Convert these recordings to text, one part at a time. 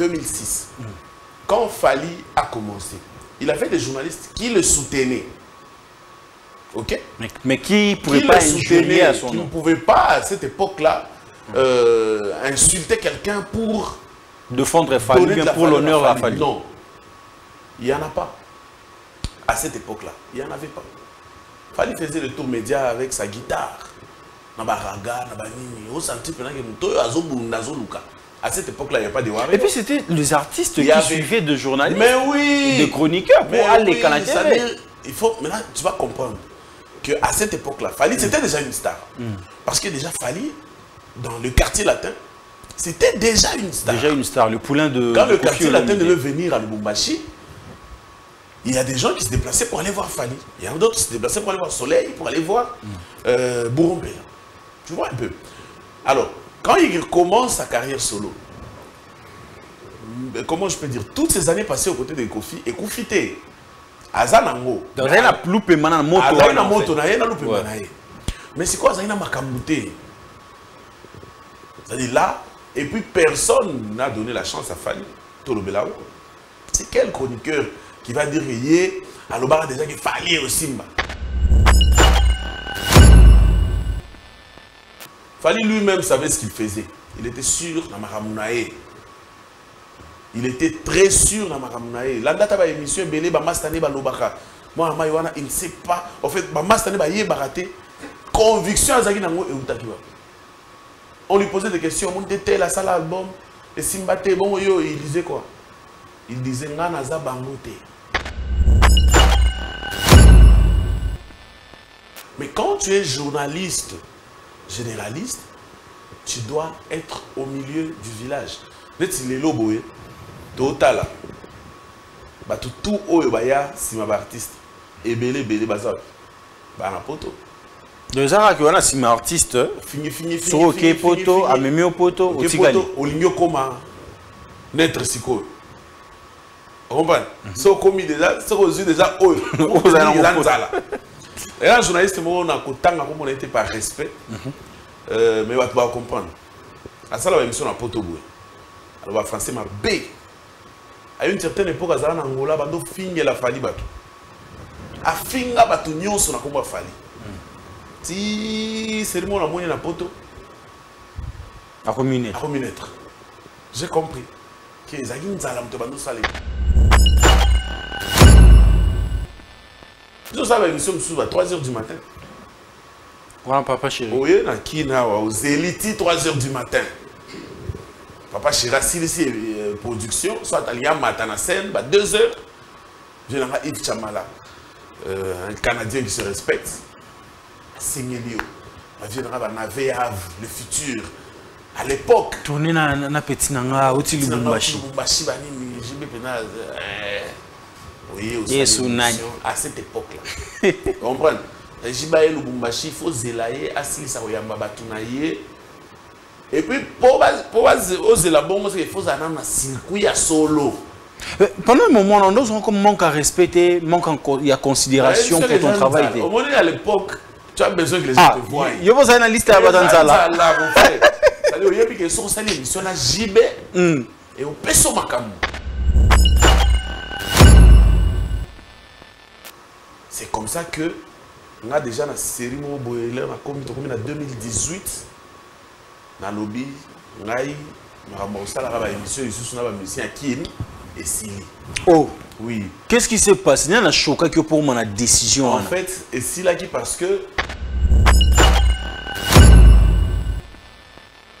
2006, quand Fally a commencé, il avait des journalistes qui le soutenaient. Ok? Mais qui ne pouvait pas injurier à son nom. Qui ne pouvait pas, à cette époque-là, insulter quelqu'un pour défendre Fally, bien pour l'honneur à Fally. Non, il n'y en a pas. À cette époque-là, il n'y en avait pas. Fally faisait le tour média avec sa guitare. À cette époque-là, il n'y a pas de warriors. Et puis c'était les artistes qui suivaient de journalistes, mais oui, de chroniqueurs pour aller canadiens. Il faut, maintenant, tu vas comprendre qu'à cette époque-là, Fally, c'était déjà une star. Parce que déjà, Fally, dans le quartier latin, c'était déjà une star. Déjà une star, le poulain de... Quand le quartier latin devait venir à Lubumbashi, il y a des gens qui se déplaçaient pour aller voir Fally. Il y en a d'autres qui se déplaçaient pour aller voir Soleil, pour aller voir Bourrompé. Tu vois un peu. Alors, quand il commence sa carrière solo, comment je peux dire, toutes ces années passées aux côtés de Kofi, et Kofi était Azanango. Donc, il y a la loupe maintenant moto. Mais c'est quoi, ça y a makamouté. C'est-à-dire là, et puis personne n'a donné la chance à Fally. C'est quel chroniqueur qui va dire yé, à l'obara déjà qui Fally au Simba. Fally lui-même savait ce qu'il faisait. Il était sûr dans Maramunae. Il était très sûr dans Maramunae. La date de l'émission, moi, il ne sait pas. En fait, conviction à Zagui Nango et Outakiwa. On lui posait des questions. On était la salle album. Et Simbate, bon, il disait quoi? Il disait Nanaza Bangote. Mais quand tu es journaliste, généraliste, tu dois être au milieu du village. Si les lobos, total, tout haut et si ma artiste, et belé bazar, na poto. Deux ans que on a si ma artiste, fini, sur ok poto, à même au poto, au tigali. Au ligno comment naître siko. Vous comprenez? So commis déjà, c'est aux yeux déjà haut. Et un journaliste, on a on était par respect, mais on va comprendre. À ça, la émission à Poto-Boué. Alors, le français m'a B. À une certaine époque, à Angola, on a fini la Fally Batou. A fini la Batou, on a comme Fally. Si c'est le mot, on a na Poto. À communer. J'ai compris. Que les Aguines Zalam te bandou salé. Nous avons l'émission à 3 h du matin. Voilà, papa chéri. Oui, aux élites, 3 h du matin. Papa chéri, si production, soit à l'IA matin à scène, 2 h. Je n'ai pas Yves Chamala, un Canadien qui se respecte. Seignelio. Je n'ai pas Navéave, le futur. À l'époque. Tourner na petit nanga, au Tilou Bumbashi. Oui, à cette époque-là. Vous comprenez? Jibaye Lubumbashi, il faut zélayer, assis sa oyamba batunaye. Et puis, pour oser la bombe, il faut aller dans un circuit à solo. Pendant un moment, on a comme manque à respecter, manque à considération pour ton travail. Au moment à l'époque, tu as besoin que les gens te voient. Je vous ai une liste à Batanzala. C'est-à-dire, il y a des gens qui sont l'émission à JB et au Peso Makamu. C'est comme ça que on a déjà la série Boiler en 2018 dans le lobby, on a émission à Kim et Sili. Oh oui. Qu'est-ce qui s'est passé? Il y a un choc que pour moi la décision. En fait, et Sili parce que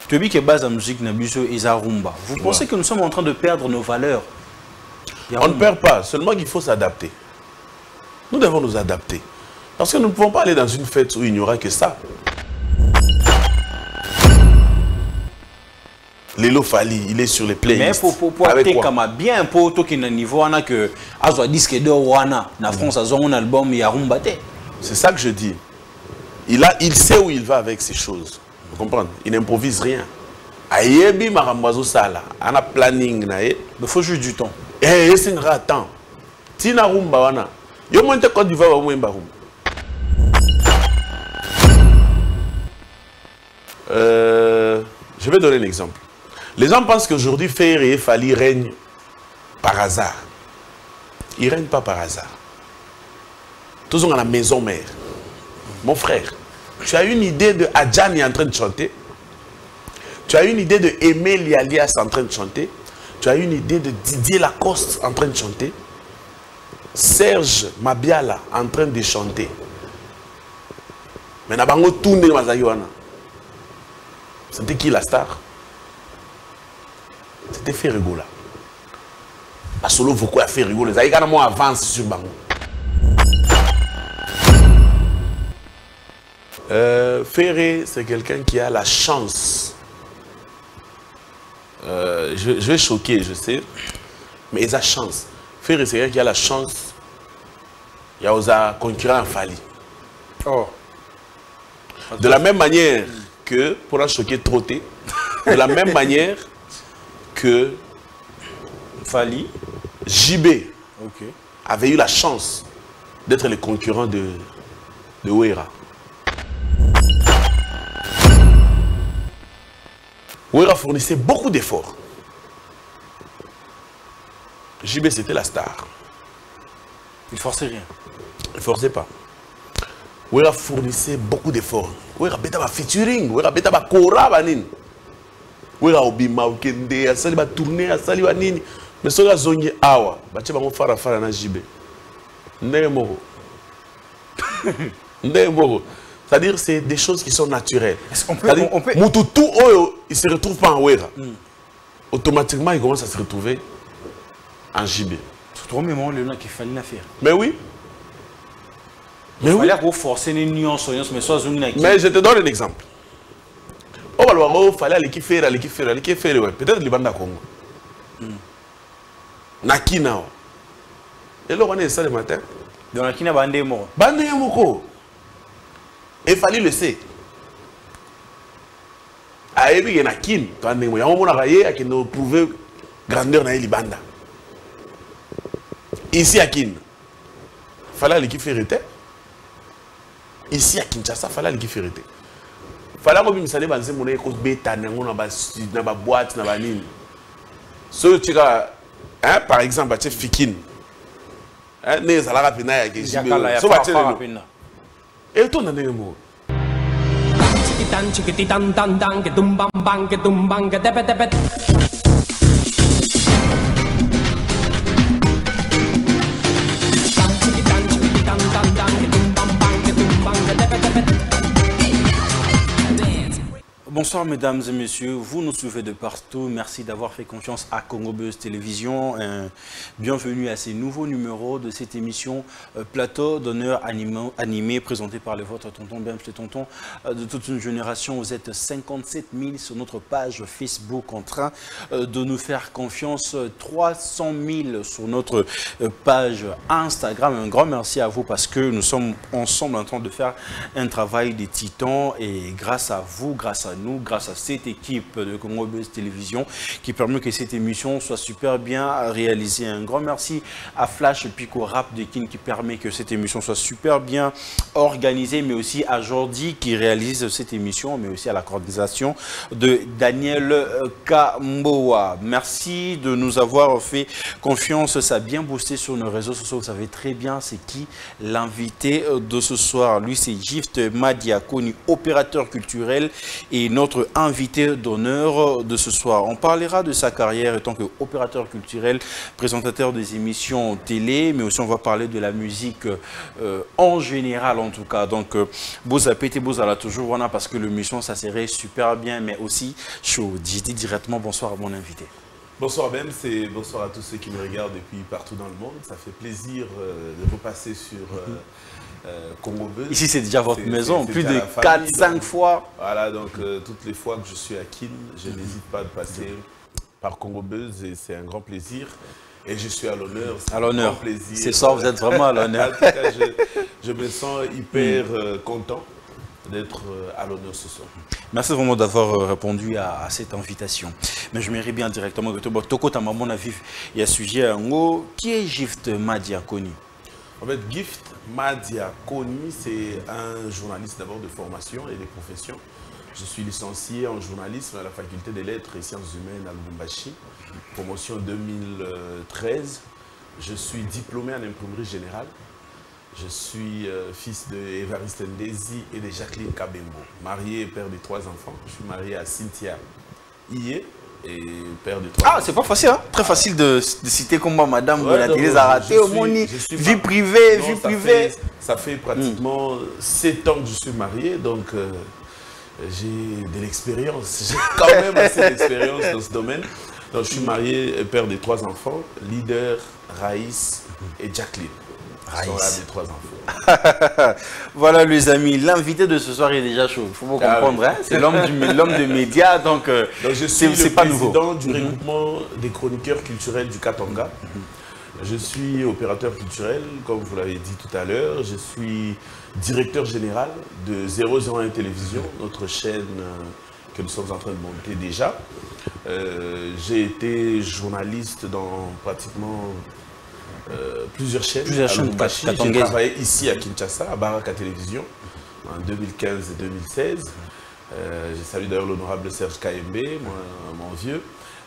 tu dis que base la musique Nabuso et Zarumba. Vous pensez que nous sommes en train de perdre nos valeurs? On ne perd pas, seulement qu'il faut s'adapter. Nous devons nous adapter. Parce que nous ne pouvons pas aller dans une fête où il n'y aura que ça. Lelo Fally, il est sur les playlists. Mais pour avec quoi? Bien pour tout qui est niveau, on a que Azo disque de Wana, la France a un album Yarumba. C'est ça que je dis. Il sait où il va avec ces choses. Vous comprenez? Il n'improvise rien. Ayebi Marambazo Sala, on a planning. Il faut juste du temps. Eh, c'est un temps. Tina Rumba Wana. Yo monte Côte d'Ivoire au Mwemba Rumba. Je vais donner un exemple. Les gens pensent qu'aujourd'hui, Ferré et Fali règnent par hasard. Ils ne règnent pas par hasard. Tous sont à la maison mère. Mon frère, tu as une idée de Adjani en train de chanter. Tu as une idée de Aimé Lialias en train de chanter. Tu as une idée de Didier Lacoste en train de chanter. Serge Mabiala en train de chanter. Mais Nabango tourne dans Mazayouana. C'était qui la star? C'était Ferrigo là. Solo beaucoup à Ferrigo. Les Aïgana moi avance sur Bango. Ferré, c'est quelqu'un qui a la chance. Je vais choquer, je sais. Mais il a chance. Ferré, c'est quelqu'un qui a la chance. Il y a un concurrent en Fali. Oh. De la même manière que, pour en choquer Trotté, de la même manière que Fali, JB avait eu la chance d'être le concurrent de Ouera. Ouera fournissait beaucoup d'efforts. JB, c'était la star. il forçait rien. Il ne forçait pas. Ouera fournissait beaucoup d'efforts. Ouera beta ba featuring, Ouera beta ba kora banin. Ouera obima okende, asali ba tourner, asali ba nini. Mais soka zongi awa, bache bango fara fara na JB. Ndenge moko. Ndenge moko. C'est-à-dire c'est des choses qui sont naturelles. On peut... Mututu Oyo, il ne se retrouve pas en Ouera. Automatiquement, il commence à se retrouver en JB. C'est trop moment le nom qu'il fallait la faire. Mais oui. Mais oui. Il fallait forcer les nuances, mais soit mais je te donne un exemple. Oh, il fallait aller faire, peut-être le Banda Congo. Nakina. Et là, on est ça le matin. Donc, Nakina Bandé mort. Bandé moko. Il fallait le sait. A ebi ke Nakin, Bandé moko. On a raillé qui nous prouver grandeur na Libanda. Ici à Kin, fallait aller qui faire. Ici à Kinshasa, fallait aller qui faire. Fallait que misale banze mona ko beta na ba boîte na ba nini. So tu hein, par exemple, tu Fikin. Hein, ne ça la rapina ya ke jibe. So ba tu rapina. Et tout na ndenge mo. Chiquititan tan tan que tumban que tepe tepe. Bonsoir mesdames et messieurs, vous nous suivez de partout, merci d'avoir fait confiance à Congo Buzz Télévision. Bienvenue à ces nouveaux numéros de cette émission Plateau d'honneur animé, présenté par le vôtre tonton Bems, le tonton de toute une génération. Vous êtes 57 000 sur notre page Facebook en train de nous faire confiance, 300 000 sur notre page Instagram. Un grand merci à vous parce que nous sommes ensemble en train de faire un travail des titans et grâce à vous, grâce à nous, grâce à cette équipe de Congo Buzz Télévision qui permet que cette émission soit super bien réalisée. Un grand merci à Flash Pico Rap de Kin qui permet que cette émission soit super bien organisée, mais aussi à Jordi qui réalise cette émission, mais aussi à la coordination de Daniel Kamboa. Merci de nous avoir fait confiance, ça a bien boosté sur nos réseaux sociaux. Vous savez très bien c'est qui l'invité de ce soir. Lui c'est Gift Madiakoni, opérateur culturel et notre invité d'honneur de ce soir. On parlera de sa carrière en tant qu'opérateur culturel, présentateur des émissions télé, mais aussi on va parler de la musique en général en tout cas. Donc, Boza Pété Boza toujours voilà parce que l'émission ça serait super bien, mais aussi chaud. Je dis directement bonsoir à mon invité. Bonsoir Ben, et bonsoir à tous ceux qui me regardent depuis partout dans le monde. Ça fait plaisir de repasser sur Congo Buzz. Ici c'est déjà votre maison, plus de 4-5 fois. Voilà, donc toutes les fois que je suis à Kin, je n'hésite pas de passer par Congo Buzz et c'est un grand plaisir. Et je suis à l'honneur. À l'honneur. C'est ça, vous êtes vraiment à l'honneur. En tout cas, je me sens hyper content d'être à l'honneur ce soir. Merci vraiment d'avoir répondu à cette invitation. Mais je m'irai bien directement. Toko, à mon avis, il y a un sujet à Ngo. Qui est Gift Madiakoni? En fait, Gift Madiakoni, c'est un journaliste d'abord de formation et de profession. Je suis licencié en journalisme à la faculté des lettres et sciences humaines à Lubumbashi, promotion 2013. Je suis diplômé en imprimerie générale. Je suis fils de Évariste Ndezi et de Jacqueline Kabembo, marié et père de 3 enfants. Je suis marié à Cynthia Iye et père de 3 enfants. Ah, c'est pas facile, hein? Très facile de citer comme moi, madame Ouais, Bonatélé Zaraté, au monde, vie privée, vie privée. Ça fait pratiquement 7 ans que je suis marié, donc j'ai de l'expérience. J'ai quand même assez d'expérience dans ce domaine. Donc je suis marié et père de 3 enfants, Leader, Raïs et Jacqueline. Ils sont là des 3 enfants. Voilà les amis, l'invité de ce soir est déjà chaud, il faut vous comprendre, hein? C'est l'homme de médias, donc je suis le pas nouveau. président du regroupement des chroniqueurs culturels du Katanga. Je suis opérateur culturel, comme vous l'avez dit tout à l'heure. Je suis directeur général de 001 Télévision, notre chaîne que nous sommes en train de monter déjà. J'ai été journaliste dans pratiquement plusieurs chaînes. J'ai travaillé ici à Kinshasa, à Baraka Télévision, en 2015 et 2016. J'ai salué d'ailleurs l'honorable Serge Kaembe, mon vieux.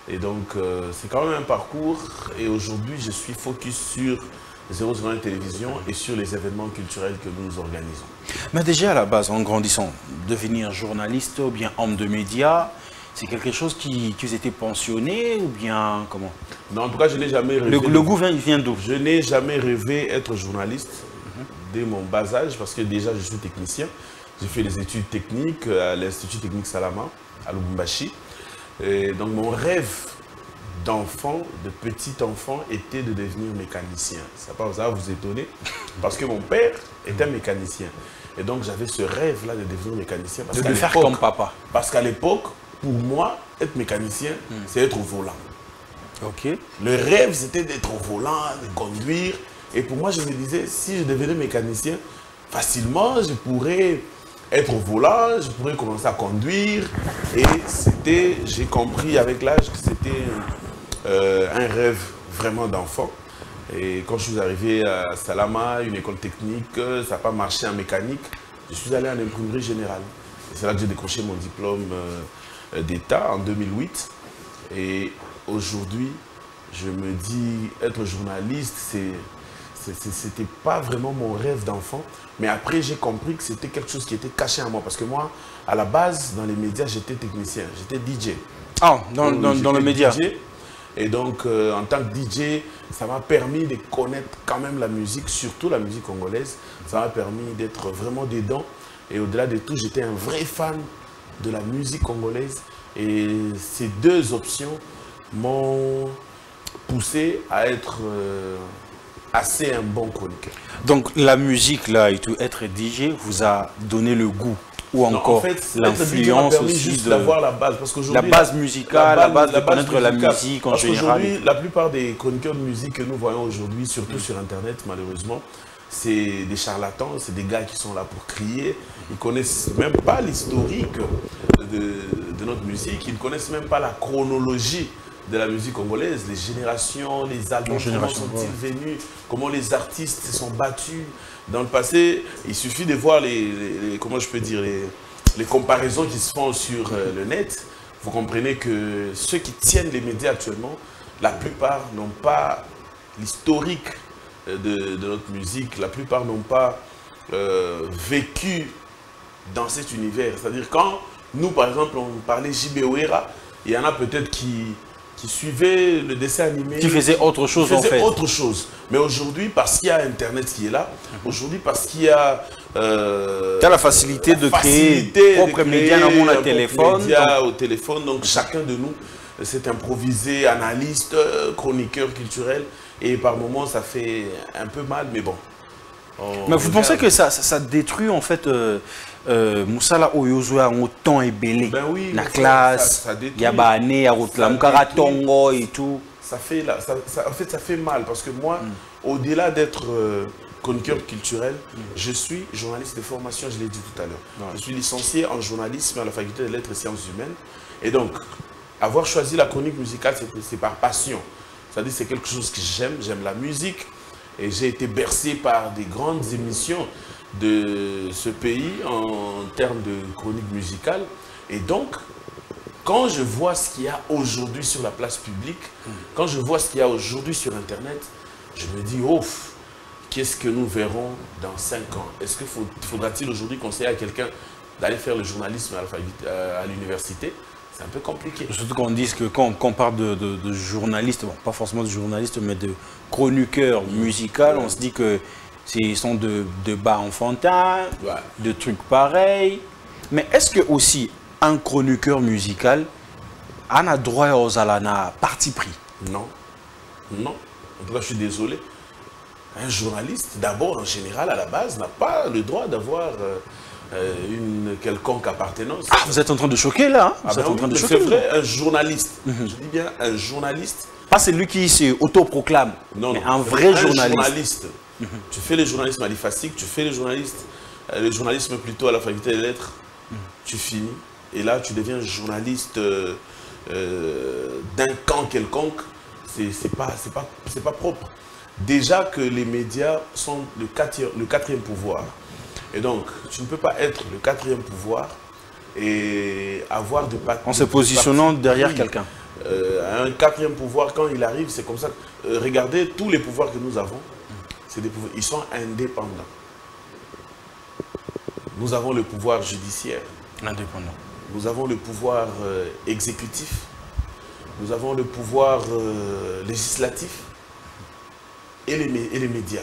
Et donc, c'est quand même un parcours. Et aujourd'hui, je suis focus sur 001 Télévision et sur les événements culturels que nous organisons. Mais déjà, à la base, en grandissant, devenir journaliste ou bien homme de médias, c'est quelque chose qui vous était pensionné ou bien comment? Non, en tout cas, je n'ai jamais rêvé. Le goût vient d'où? Je n'ai jamais rêvé être journaliste dès mon bas âge parce que déjà, je suis technicien. J'ai fait des études techniques à l'Institut technique Salama, à Lubumbashi. Et donc mon rêve d'enfant, de petit enfant, était de devenir mécanicien. Ça va vous étonner, parce que mon père était mécanicien. Et donc j'avais ce rêve-là de devenir mécanicien. Parce de faire comme papa. Parce qu'à l'époque, pour moi, être mécanicien, c'est être au volant. Ok. Le rêve, c'était d'être au volant, de conduire. Et pour moi, je me disais, si je devenais mécanicien, facilement, je pourrais être au volant, je pourrais commencer à conduire. Et c'était, j'ai compris avec l'âge que c'était un rêve vraiment d'enfant. Et quand je suis arrivé à Salama, une école technique, ça n'a pas marché en mécanique, je suis allé en imprimerie générale. C'est là que j'ai décroché mon diplôme d'État en 2008. Et aujourd'hui, je me dis, être journaliste, c'était pas vraiment mon rêve d'enfant. Mais après, j'ai compris que c'était quelque chose qui était caché à moi. Parce que moi, à la base, dans les médias, j'étais technicien, j'étais DJ. Ah, dans le média. DJ. Et donc, en tant que DJ, ça m'a permis de connaître quand même la musique, surtout la musique congolaise. Ça m'a permis d'être vraiment dedans. Et au-delà de tout, j'étais un vrai fan de la musique congolaise. Et ces deux options m'ont poussé à être assez un bon chroniqueur. Donc la musique là et tout, être DJ vous a donné le goût ou encore l'influence aussi d'avoir la base, parce qu'aujourd'hui la base musicale, la base de connaître la musique en général. Aujourd'hui, la plupart des chroniqueurs de musique que nous voyons aujourd'hui, surtout sur Internet malheureusement, c'est des charlatans, c'est des gars qui sont là pour crier. Ils ne connaissent même pas l'historique de notre musique, ils ne connaissent même pas la chronologie de la musique congolaise, les générations, les albums, comment sont-ils venus, comment les artistes se sont battus dans le passé. Il suffit de voir comment je peux dire, les comparaisons qui se font sur le net. Vous comprenez que ceux qui tiennent les médias actuellement, la plupart n'ont pas l'historique de notre musique, la plupart n'ont pas vécu dans cet univers. C'est-à-dire quand nous, par exemple, on parlait J.B. Ouera, il y en a peut-être qui suivaient le dessin animé. Qui faisaient autre chose en fait. Autre chose. Mais aujourd'hui, parce qu'il y a Internet qui est là, aujourd'hui, parce qu'il y a la facilité de créer propre média dans mon téléphone. Au téléphone, donc chacun de nous s'est improvisé analyste, chroniqueur culturel. Et par moments, ça fait un peu mal, mais bon. Mais vous pensez que ça détruit en fait Moussala Oyozoa en temps et belé, ben oui, la classe, Yabane, Yarotla, Mukaratongo et tout. En fait, ça fait mal parce que moi, au-delà d'être chroniqueur culturel, je suis journaliste de formation, je l'ai dit tout à l'heure. Ouais. Je suis licencié en journalisme à la faculté des lettres et sciences humaines. Et donc, avoir choisi la chronique musicale, c'est par passion. C'est-à-dire c'est quelque chose que j'aime la musique. Et j'ai été bercé par des grandes émissions de ce pays en termes de chronique musicale. Et donc, quand je vois ce qu'il y a aujourd'hui sur la place publique, quand je vois ce qu'il y a aujourd'hui sur Internet, je me dis, oh, qu'est-ce que nous verrons dans 5 ans? Est-ce qu'il faudra-t-il aujourd'hui conseiller à quelqu'un d'aller faire le journalisme à l'université? C'est un peu compliqué. Surtout qu'on dise que quand on parle de journalistes, bon, pas forcément de journalistes, mais de chroniqueurs musicaux, on se dit que ce sont de bas enfantins, de trucs pareils. Mais est-ce que aussi un chroniqueur musical a droit aux alana parti pris? Non. Non. En tout cas, je suis désolé. Un journaliste, d'abord, en général, à la base, n'a pas le droit d'avoir une quelconque appartenance. Ah, vous êtes en train de choquer là, hein? Vous êtes en train de choquer. C'est vrai, un journaliste. Je dis bien un journaliste. Pas celui qui s'autoproclame, mais un vrai journaliste. Tu fais le journalisme à l'IFASIC, tu fais le journalisme plutôt à la faculté des lettres, tu finis. Et là, tu deviens journaliste d'un camp quelconque. C'est pas propre. Déjà que les médias sont le quatrième pouvoir. Et donc, tu ne peux pas être le quatrième pouvoir et avoir de en se positionnant derrière quelqu'un. Un quatrième pouvoir, quand il arrive, c'est comme ça. Regardez tous les pouvoirs que nous avons. Ils sont indépendants. Nous avons le pouvoir judiciaire. Indépendant. Nous avons le pouvoir exécutif. Nous avons le pouvoir législatif et les médias.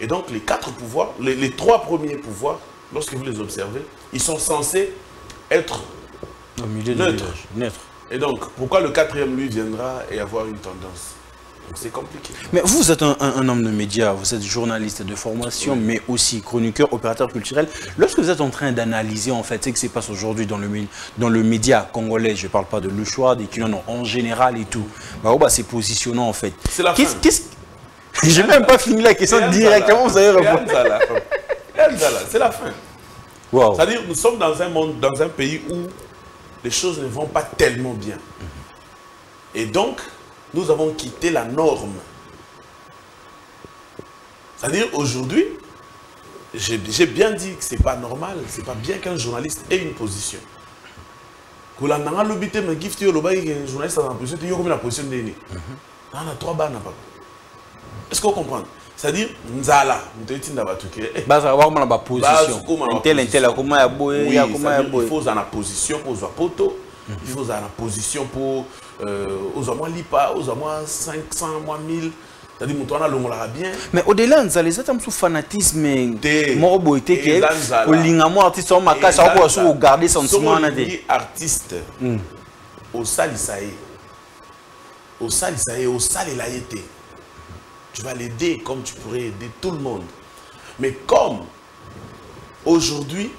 Et donc les 4 pouvoirs, les 3 premiers pouvoirs, lorsque vous les observez, ils sont censés être au milieu neutres. Et donc, pourquoi le 4e, lui, viendra et avoir une tendance? C'est compliqué. Mais vous êtes un homme de médias, vous êtes journaliste de formation, oui, mais aussi chroniqueur, opérateur culturel. Lorsque vous êtes en train d'analyser en fait ce qui se passe aujourd'hui dans le média congolais, je ne parle pas de Le Choix, des Kilons en général et tout, c'est positionnant en fait. C'est la fin. Je n'ai même pas fini la question directement, vous avez répondu. C'est la fin. Wow. C'est-à-dire nous sommes dans un monde, dans un pays où les choses ne vont pas tellement bien. Et donc, nous avons quitté la norme. C'est-à-dire, aujourd'hui, j'ai bien dit que ce n'est pas normal, ce n'est pas bien qu'un journaliste ait une position. On a 3 bannes. Est-ce qu'on comprend? C'est-à-dire, Nzala, il faut en position pour Zapoto, il faut en position pour aux moins lipa, aux moins 500, moins 1000. C'est-à-dire, on a bien. Mais au-delà, Nzala, les êtes un fanatisme, morboité, que l'ingamo artiste en macasse, on garder sentiment. Artiste, au salisaï, au salisaï, au salilaïté. Tu vas l'aider comme tu pourrais aider tout le monde. Mais comme aujourd'hui,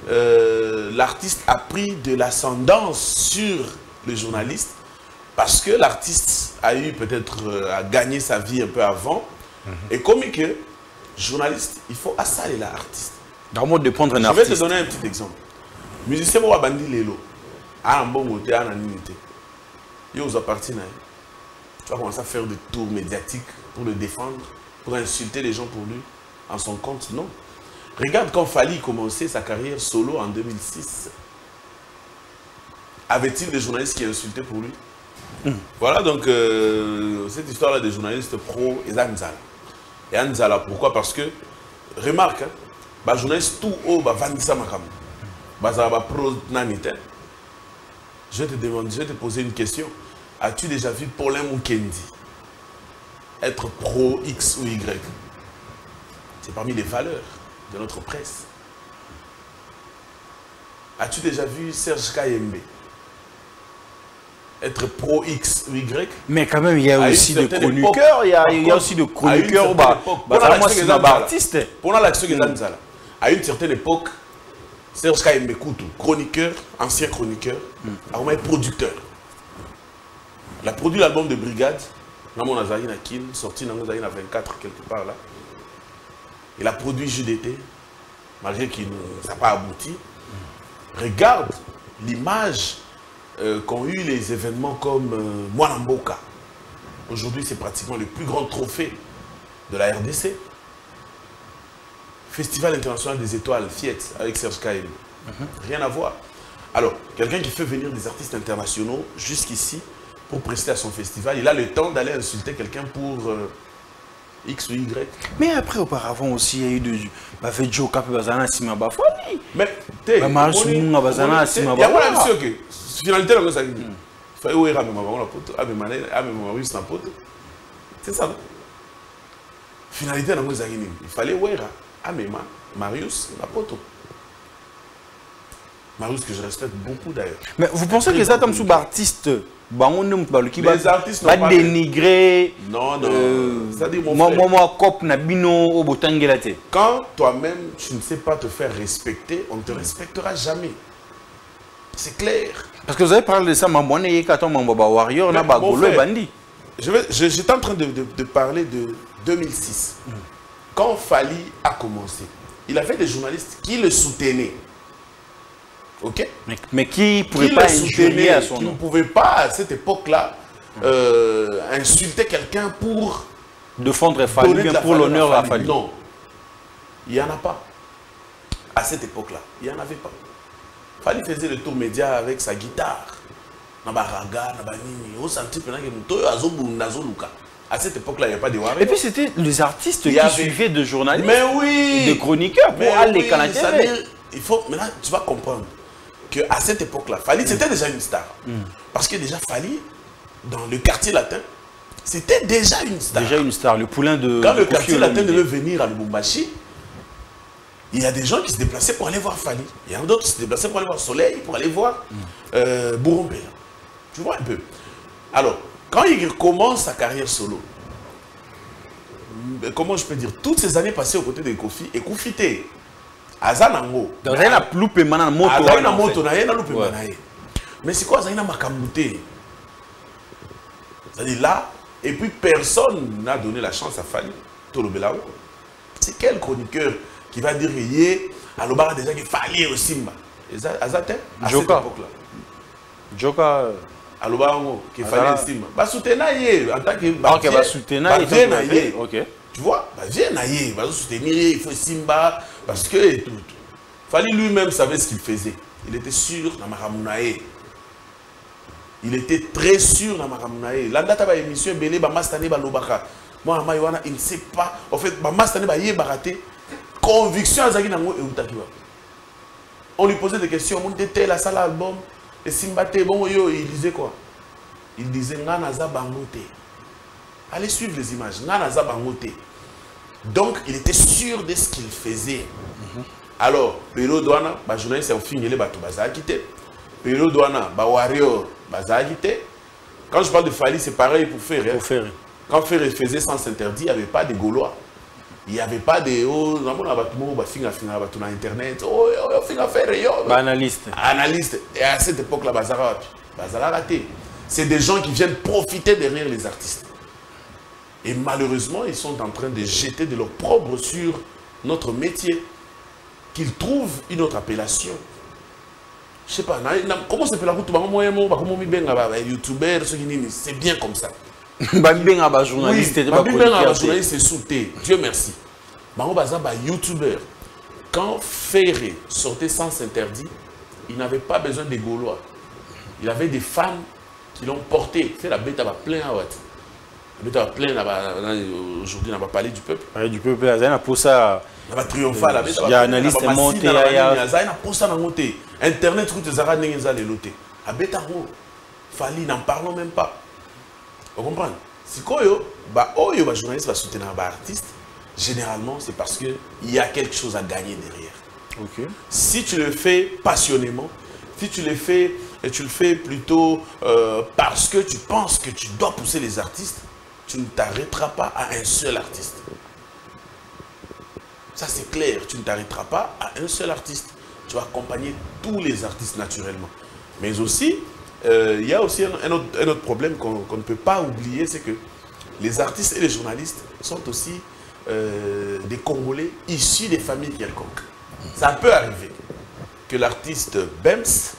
l'artiste a pris de l'ascendance sur le journaliste, parce que l'artiste a eu peut-être à gagner sa vie un peu avant, et comme que journaliste, il faut assaler l'artiste. Dans le mode de prendre un artiste. Je vais te donner un petit exemple. Musicien moi bandi lelo, a un bon côté, a un unité. Il aux parti na. Tu vas commencer à faire des tours médiatiques pour le défendre, pour insulter les gens pour lui, en son compte, non. Regarde quand Fally commençait sa carrière solo en 2006. Avait-il des journalistes qui insultaient pour lui? Voilà donc cette histoire-là des journalistes pro et Anzala. Et Anzala, pourquoi? Parce que, remarque, les journalistes tout haut, Vandisa Makam, pro Nanite. Je vais te poser une question. As-tu déjà vu Paulin Mukendi être pro X ou Y? C'est parmi les valeurs de notre presse. As-tu déjà vu Serge Kayembe être pro X ou Y? Mais quand même, il y a aussi des chroniqueurs. Il y a aussi des chroniqueurs. Pour l'action de Zanzala, à une certaine époque, Serge Kayembe Koutou, chroniqueur, ancien chroniqueur, a vraiment été producteur. Il a produit l'album de Brigade. Namon Azari na Kin, sorti dans 24 quelque part là. Il a produit JDT, malgré qu'il n'a pas abouti. Regarde l'image qu'ont eu les événements comme Mwanamboka. Aujourd'hui, c'est pratiquement le plus grand trophée de la RDC. Festival international des étoiles, FIET, avec Serge Kayembe. Rien à voir. Alors, quelqu'un qui fait venir des artistes internationaux jusqu'ici pour prester à son festival, il a le temps d'aller insulter quelqu'un pour X ou Y. Mais après, auparavant aussi, il y a eu de Joka Bazana Sima Bafali. Mais, il y a que finalité, il faut y c'est ça. Finalité, il fallait Marius Napoto. Marius que je respecte beaucoup d'ailleurs. Mais vous pensez que ça, comme sous artiste, les artistes va dénigrer. Non, c'est-à-dire mon frère. Quand toi-même tu ne sais pas te faire respecter, on ne te respectera jamais. C'est clair. Parce que vous avez parlé de ça, Warrior, j'étais en train de parler de 2006. Quand Fally a commencé, il avait des journalistes qui le soutenaient. Ok? Mais qui ne pourrait pas injurier à son nom. Qui ne pouvait pas, à cette époque-là, insulter quelqu'un pour défendre Fally, bien pour l'honneur à Fally. Non. Il n'y en a pas. À cette époque-là, il n'y en avait pas. Fally faisait le tour média avec sa guitare. À cette époque-là, il n'y a pas de Warrior. Et puis c'était les artistes qui suivaient de journalistes, de chroniqueurs pour aller canaliser. Il faut, maintenant, tu vas comprendre qu'à cette époque-là, Fally, c'était déjà une star. Parce que déjà, Fally, dans le quartier latin, c'était déjà une star. Déjà une star, le poulain de... Quand le quartier latin devait venir à Lubumbashi, il y a des gens qui se déplaçaient pour aller voir Fally. Il y en a d'autres qui se déplaçaient pour aller voir Soleil, pour aller voir Bourrombé. Tu vois un peu. Alors, quand il commence sa carrière solo, comment je peux dire, toutes ces années passées aux côtés de Kofi, et Kofi était Azanango. Donc, il y a la ploupe et maintenant moto. Mais c'est quoi, ça y a Makamouté? C'est-à-dire là, et puis personne n'a donné la chance à Fally. C'est quel chroniqueur qui va dire yé, à l'obara déjà qui Fally au Simba? Azate? À cette époque-là. Joka. À l'obara qui Fally au Simba. Bah soutenir yé, en tant que. Ok, bah soutenir yé. Ok. Tu vois, bah viens yé, bah soutenir yé, il faut Simba, parce que tout. Fally lui-même savait ce qu'il faisait. Il était sûr dans Maramunae. Il était très sûr dans Maramunae. La date de l'émission, il ne sait pas. En fait, conviction à Zagina. On lui posait des questions. On était la salle album. Et Simbate, bon, il disait quoi? Il disait Nanaza Bangote. Allez suivre les images. Nanaza Bangote. Donc, il était sûr de ce qu'il faisait. Alors, Pero Douana, les journalistes ont fini les bateaux, ils ont quitté. Pero Douana, les Warrior, ils ont quitté. Quand je parle de Fally, c'est pareil pour Ferré. Quand Ferré faisait Sens Interdit, il n'y avait pas de Gaulois. Il n'y avait pas de. Analyste. Et à cette époque-là, Bazara raté. C'est des gens qui viennent profiter derrière les artistes. Et malheureusement, ils sont en train de jeter de l'opprobre sur notre métier. Qu'ils trouvent une autre appellation. Je ne sais pas, comment s'appelle la route? YouTuber, c'est bien comme ça. Journaliste, c'est sauté. Dieu merci. YouTuber. Quand Ferré sortait Sens Interdit, il n'avait pas besoin des Gaulois. Il avait des fans qui l'ont porté. C'est la bête à plein à Watt. Aujourd'hui, on va parler du peuple. Du peuple, il y a pour ça. Il va triompher la bête. Il y a un analyste monté. Il y a pour ça monté. Internet, tout les arabes les lotés. À Betaro, Fally, n'en parlons même pas. Vous comprenez? Si un journaliste va soutenir un artiste, généralement, c'est parce qu'il y a quelque chose à gagner derrière. Okay. Si tu le fais passionnément, si tu le fais, et tu le fais plutôt parce que tu penses que tu dois pousser les artistes, tu ne t'arrêteras pas à un seul artiste. Ça c'est clair, tu ne t'arrêteras pas à un seul artiste. Tu vas accompagner tous les artistes naturellement. Mais aussi, il y a aussi un autre problème qu'on ne peut pas oublier, c'est que les artistes et les journalistes sont aussi des Congolais issus des familles quelconques. Ça peut arriver que l'artiste Bems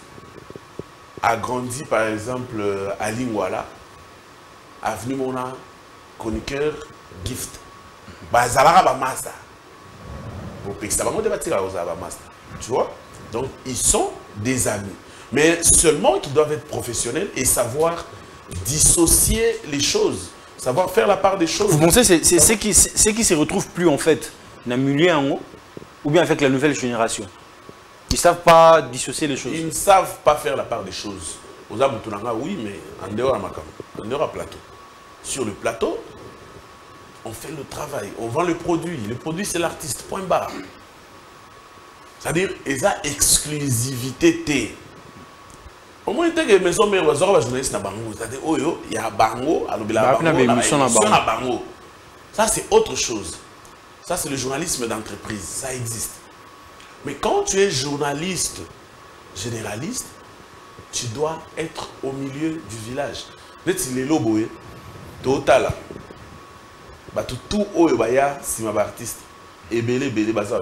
a grandi par exemple à Lingwala, avenue Mona, chroniqueur, gift. Tu vois? Donc ils sont des amis. Mais seulement qu'ils doivent être professionnels et savoir dissocier les choses, savoir faire la part des choses. Vous pensez que c'est ceux qui se retrouvent plus en fait dans le milieu en haut, ou bien avec la nouvelle génération? Ils ne savent pas dissocier les choses. Ils ne savent pas faire la part des choses. Aux Aboutounanga, oui, mais en dehors à Makam, en dehors à plateau. Sur le plateau, on fait le travail, on vend le produit. Le produit, c'est l'artiste, point barre. C'est-à-dire, il y a exclusivité. Au moins, il y a des maisons mères, il y a des journalistes, c'est-à-dire, il y a Bango, il y a Bango. Ça, c'est autre chose. Ça, c'est le journalisme d'entreprise. Ça existe. Mais quand tu es journaliste généraliste, tu dois être au milieu du village. Si les lobos, total, tout haut, si ma artiste, et belé, bazar,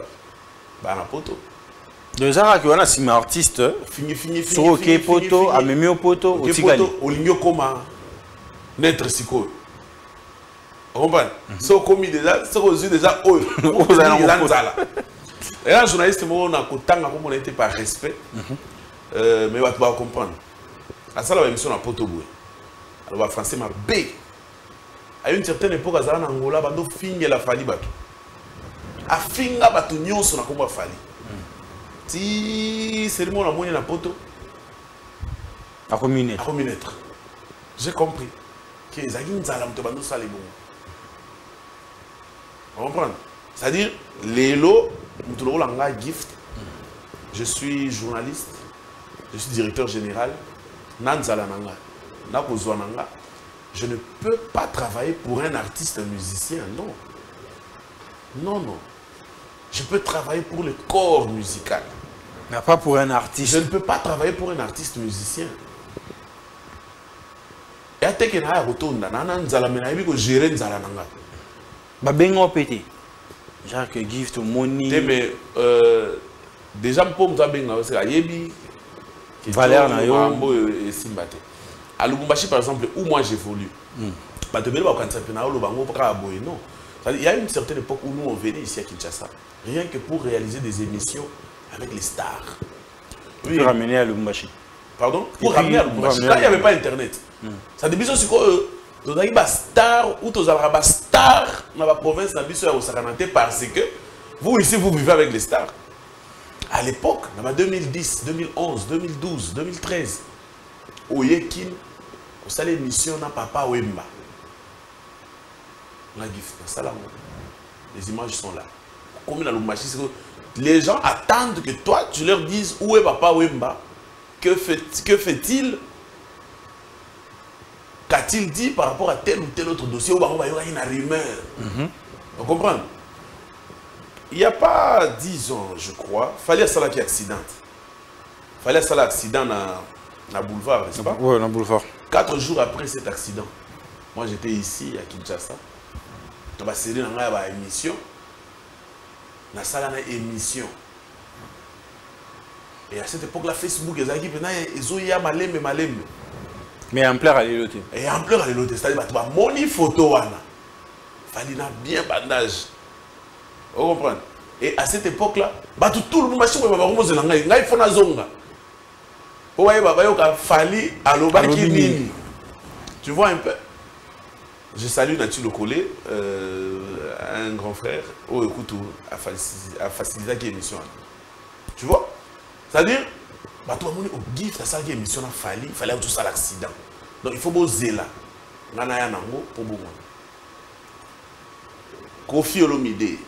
poto. Déjà, quand on a si ma artiste, sur OK poto, à même poto, au Tigali. Au ligno comment naître siko. Vous comprenez? C'est commis déjà, c'est aux yeux déjà, et là, journaliste, on a été par respect, mais on va comprendre. À ça, la émission a poto boué. Alors, français m'a B. À une certaine époque, à Zara Angola, bando finge la fali bato. A finga bato nyonso na komba fali. Si c'est le monde à moyen na poto. À communaître. J'ai compris. Que les agins zalam te bando sali bon. Vous comprenez? C'est-à-dire, l'élo, gift. Je suis journaliste. Je suis directeur général. Nanzalananga. Nakozwananga. Je ne peux pas travailler pour un artiste musicien, non. Non. Je peux travailler pour le corps musical. Mais pas pour un artiste. Je ne peux pas travailler pour un artiste musicien. Et à tel que na rotonda, nana nzalamena ibi ko gérer nzalananga. Ba bengo pété. Genre que gift money. Mais déjà pour me benga c'est ayebi. Valère na yo et simbate. À Lubumbashi, par exemple, où moi j'évolue, non. Il y a une certaine époque où nous on venait ici à Kinshasa, rien que pour réaliser des émissions avec les stars. Oui. Pour ramener à Lubumbashi. Pardon? Pour ramener à Lubumbashi. Là, il n'y avait pas Internet. Ça débute aussi quand tu as des stars ou tu as des stars dans la province parce que vous ici, vous vivez avec les stars. À l'époque, en 2010, 2011, 2012, 2013, au Yekin, au salé mission na papa Wemba. La gift, les images sont là. Comme dans le les gens attendent que toi, tu leur dises où est papa Wemba, que fait-il, qu'a-t-il dit par rapport à tel ou tel autre dossier où il y aura une rumeur. Vous comprenez? Il n'y a pas 10 ans, je crois, il fallait ça qui accident. Il fallait ça l'accident dans boulevard, n'est-ce pas? Oui, dans le boulevard. 4 jours après cet accident, moi j'étais ici à Kinshasa. Je suis allé dans une émission. Dans une émission. Et à cette époque-là, Facebook, ils ont malem. Mais ampleur à l'élote. Et ampleur à l'élote. C'est-à-dire que mon photo, il fallait bien bandage. Vous comprenez? Et à cette époque-là, tout le monde machine il faut na zonga. Tu vois un peu. Je salue Nathalie Locolé, un grand frère, au écoute, à faciliter l'émission. Tu vois? C'est-à-dire, tout le monde au gift, ça qui émission il fallait tout ça l'accident. Donc il faut poser là. Nana Nango pour bon. Kofi Olomide.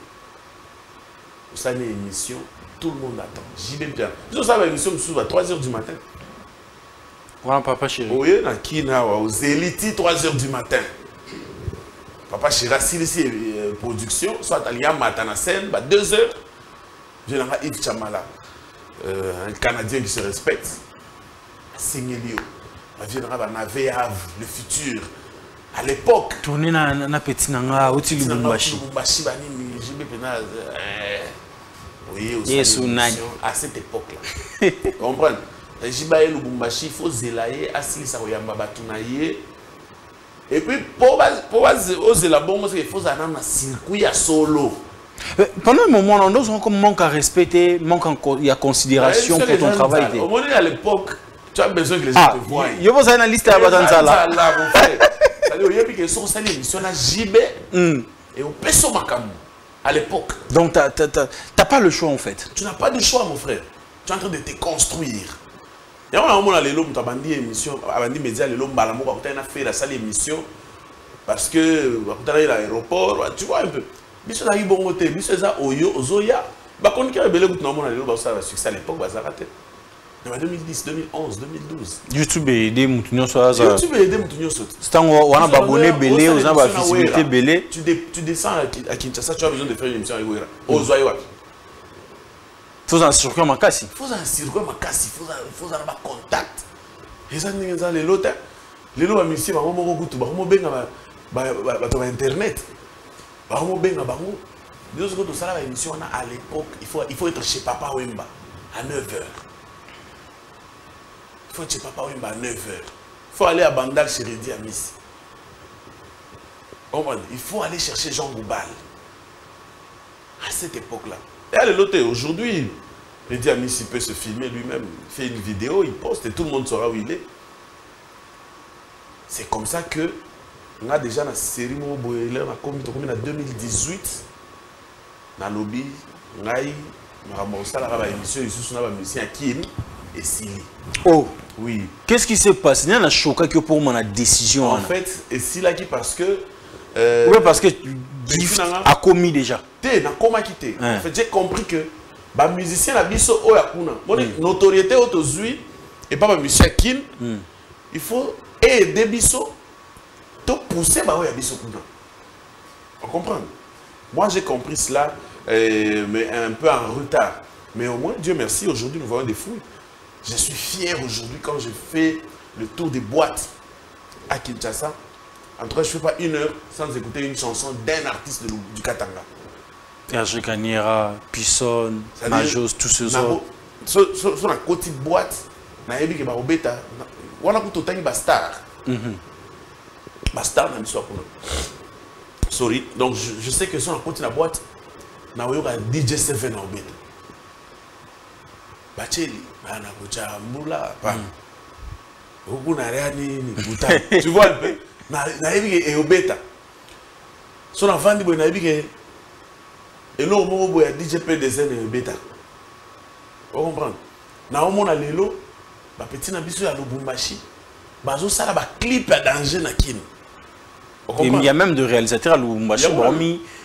Ça une émission, tout le monde attend. J'y vais bien. Ils ça l'émission à 3 h du matin. Voilà, papa chéri. Oui, dans Kina, aux élites, 3 h du matin. Papa chéri, ici, production, soit à Liam Matanasen, 2 h. Je l'ai Yves Chamala, un Canadien qui se respecte. Seignelio. Je viendra dans VAV, le futur. À l'époque. Tourner dans la petite nanga, au Lubumbashi. Oui, à cette époque-là. Vous comprenez? Jibaye Lubumbashi, il faut zélayer, assis sa oyamba batunaye. Et puis, pour zélabon, il faut aller dans un circuit à solo. Pendant un moment, on a comme manque à respecter, manque à considération pour ton travail. Au moment à l'époque, Tu as besoin que les gens te voient. Je pense à une liste à Batanzala. Là, mon frère. C'est-à-dire, il y a des gens qui ont émission à JB et au Peso Makamu à l'époque. Donc, tu n'as pas le choix en fait. Tu n'as pas de choix, mon frère. Tu es en train de te construire. Et on a un moment où tu as bandit émission, bandit média, les lomba, la moka, tu as fait la salle émission parce que tu as l'aéroport, tu vois un peu. Biso na bon côté, biso ça oyo, ozoya. Bah quand il y a belé goutte normalement, les lomba ça va succès à l'époque, bah ça raté. En 2010, 2011, 2012. YouTube est aidé Moutounio Soaza. YouTube est aidé Moutounio Soaza. C'est un on a abonné belé, on a visibilité belé. Tu descends à Kinshasa, tu as besoin de faire une émission avec Ouera. Ozoya. Faut un circuit makasi. Faut un circuit makasi, faut un contact. Et ça n'est pas les lots. Les lots à monsieur, bah on m'a goûté, bah on m'a benga, bah internet. Bah on m'a benga, bah on. Nous autres tout ça la émission à l'époque, il faut être chez Papa Wemba à 9h. Il faut être chez Papa Wemba à 9h. Il faut aller à Bandal chez Redi Amis. Il faut aller chercher Jean Goubal. À cette époque-là. Et à l'autre, aujourd'hui, Redi Amis, il peut se filmer lui-même, fait une vidéo, il poste et tout le monde saura où il est. C'est comme ça que on a déjà la série on a commis en 2018 dans le lobby, on a émission ici on a émission à Kim et Sili. Oh oui. Qu'est-ce qui s'est passé? Il y a un choc que pour moi la décision. En fait, et Sili qui parce que oui, parce que Gift a commis déjà. T'es dans comment quitter. En fait, j'ai compris que les musiciens la biso oyakuna, notoriété autozui et pas musicien Kim, il faut aider biso te pousser bah ouais biso kuna. On comprend? Moi j'ai compris cela mais un peu en retard. Mais au moins Dieu merci, aujourd'hui nous voyons des fouilles. Je suis fier aujourd'hui quand je fais le tour des boîtes à Kinshasa. En tout cas, je ne fais pas une heure sans écouter une chanson d'un artiste du Katanga. Hergé Kaniera, Pisson, Majos, tous ceux autres. Sur la côté de boîte, on a dit que on a tout Bastar. Bastar, on a sorry. Donc, je sais que sur la côté de la boîte, on a eu DJ Seven en bête. Bacheli, on a Mbula, tu vois un peu? Et au bêta. Son enfant dit que et là, on a DJ PDZ et bêta. Vous comprenez? Na on a lelo, ba petit na biso ya Lubumbashi, bazo sala ba clip à danger na kin. Il y a même de réalisateurs à Lubumbashi,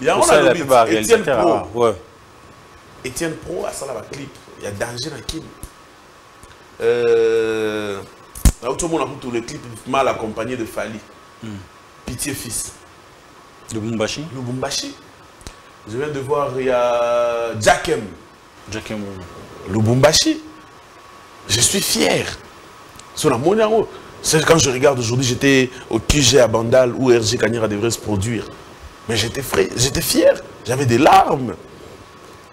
il y a un réalisateur. Ouais. Etienne Pro a sala ba clip, il y a danger na kin. Là où tout le monde a vu tous les clips mal accompagnés de Fali. Pitié fils. Lubumbashi. Lubumbashi. Je viens de voir, il y a Jackem. Jackem. Lubumbashi. Je suis fier. Sur la monnaie, quand je regarde aujourd'hui, j'étais au QG à Bandal où Hergé Kaniera devrait se produire. Mais j'étais fier. J'avais des larmes.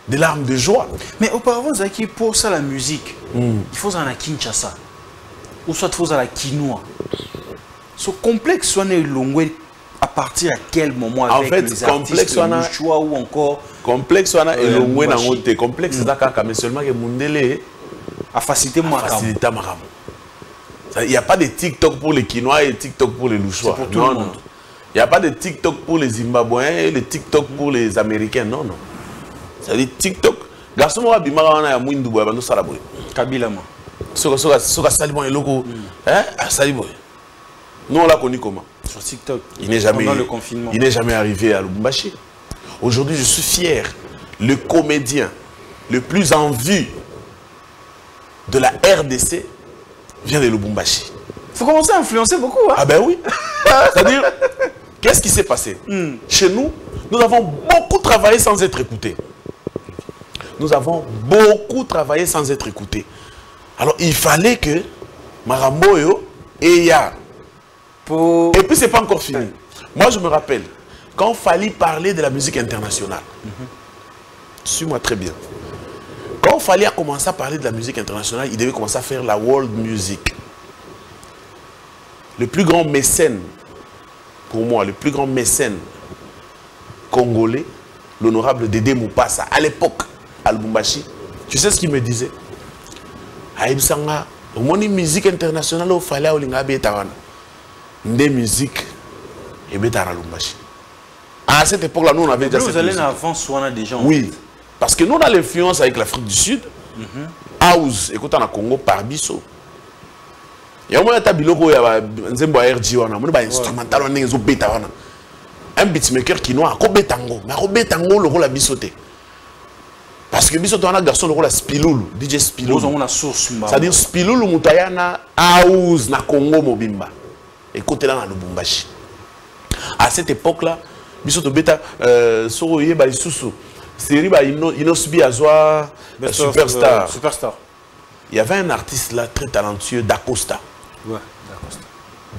Des larmes de joie. Mais auparavant, Zaki, pour ça la musique, il faut en à Kinshasa. Ou soit il faut à la quinoa. Ce complexe soit né longé à partir à quel moment avec en fait, les artistes, le choix ou encore complexe soit né longé dans côté complexe d'accord mais seulement que Mundele a facilité Maram. Il n'y a pas de TikTok pour les Quinois et TikTok pour les Louchois. C'est pour tout le monde. Il n'y a pas de TikTok pour les Zimbabwéens et le TikTok pour les Américains. Non, non. C'est-à-dire TikTok. Garçon, moi, Bimara, on a Mouindou, on a Salaboué. Kabila, moi. Soka Saliboué, loko. Hein? Saliboué. Nous, on l'a connu comment? Sur TikTok. Il n'est jamais, pendant le confinement. Il n'est jamais arrivé à Lubumbashi. Aujourd'hui, je suis fier. Le comédien le plus en vue de la RDC vient de Lubumbashi. Il faut commencer à influencer beaucoup. Hein? Ah ben oui. C'est-à-dire, qu'est-ce qui s'est passé? Chez nous, nous avons beaucoup travaillé sans être écoutés. Nous avons beaucoup travaillé sans être écoutés. Alors, il fallait que Maramboyo et Ya. Et puis, ce n'est pas encore fini. Moi, je me rappelle, quand il fallait parler de la musique internationale, suis-moi très bien. Quand il fallait commencer à parler de la musique internationale, il devait commencer à faire la world music. Le plus grand mécène, pour moi, le plus grand mécène congolais, l'honorable Dédé Moupassa, à l'époque, à Lubumbashi, tu sais ce qu'il me disait? Aïbsanga, Au musique internationale, il fallait que des musiques et Bétara Lumbashi. À cette époque-là, nous on avait déjà. Vous allez en avance, on a déjà. Oui, parce que nous on a l'influence avec l'Afrique du Sud. House, écoute, on a Congo par biso. Il y a un tabiloko, il y a un RG, on a un instrumental, on a un bêta. Un beatmaker qui noie, un bétango. Mais un bétango, le rôle a bisoté. Parce que biso, on a un garçon, le rôle a Spiloulou, DJ Spiloulou. On a source. C'est-à-dire Spiloulou, Moutayana, House, na Congo, Mobimba. Écoutez là, dans le Bumbashi. À cette époque-là, biso to beta, Soroye, ba Isusu. Série, ba Inosbi Azwa, Superstar. Superstar. Il y avait un artiste là très talentueux, Dacosta. Ouais, Dacosta.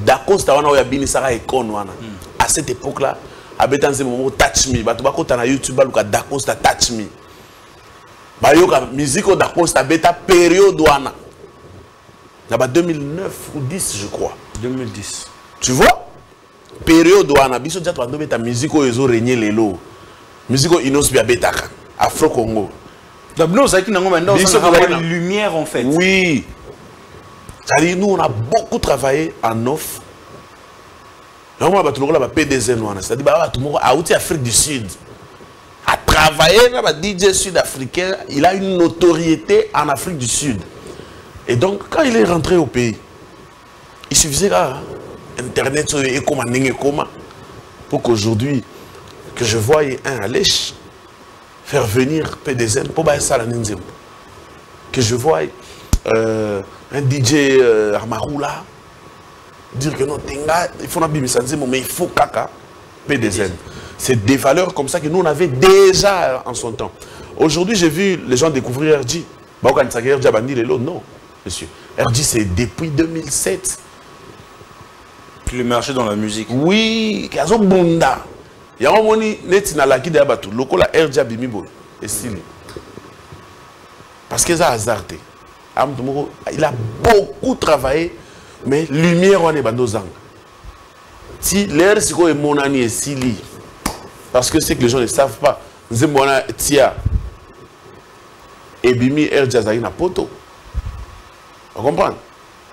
Dacosta, on a eu Sara et Konwana. À cette époque-là, à Betanze Momo, Touch Me. Batubako Tana YouTube, Dacosta, Touch Me. Bayoka, musique Dacosta, Beta, période Wana. Là-bas 2009 ou 10, je crois. 2010. Tu vois? Période Wana, Biso Diato Ando Beta, musique ils ont régné les lots. Musique Inosbia Beta, Afro-Congo. Donc nous, ça qui nous a lumière en fait. Oui. C'est-à-dire, nous, on a beaucoup travaillé en off. On a PDZ, c'est-à-dire, à Afrique du Sud. À travailler, DJ sud-africain, il a une notoriété en Afrique du Sud. Et donc, quand il est rentré au pays, il suffisait Internet pour qu'aujourd'hui, que je voie un à l'èche, faire venir PDZ pour ça la ninzem. Que je voie un DJ Armaroula dire que non, il faut mais il faut caca PDZ. C'est des valeurs comme ça que nous on avait déjà en son temps. Aujourd'hui, j'ai vu les gens découvrir RG. Non, monsieur. RG, c'est depuis 2007. Le marché dans la musique. Oui, il y a un bunda. Il y a un moni netina la qui d'abatu. Loko la RG Bimibo et Sili. Parce que ça a hasardé. Il a beaucoup travaillé, mais lumière on est bandozang. Si l'air c'est quoi mon ami et Sili, parce que c'est que les gens ne savent pas. Zembona Tia et Bimi RG Azaï na poto. Vous comprenez?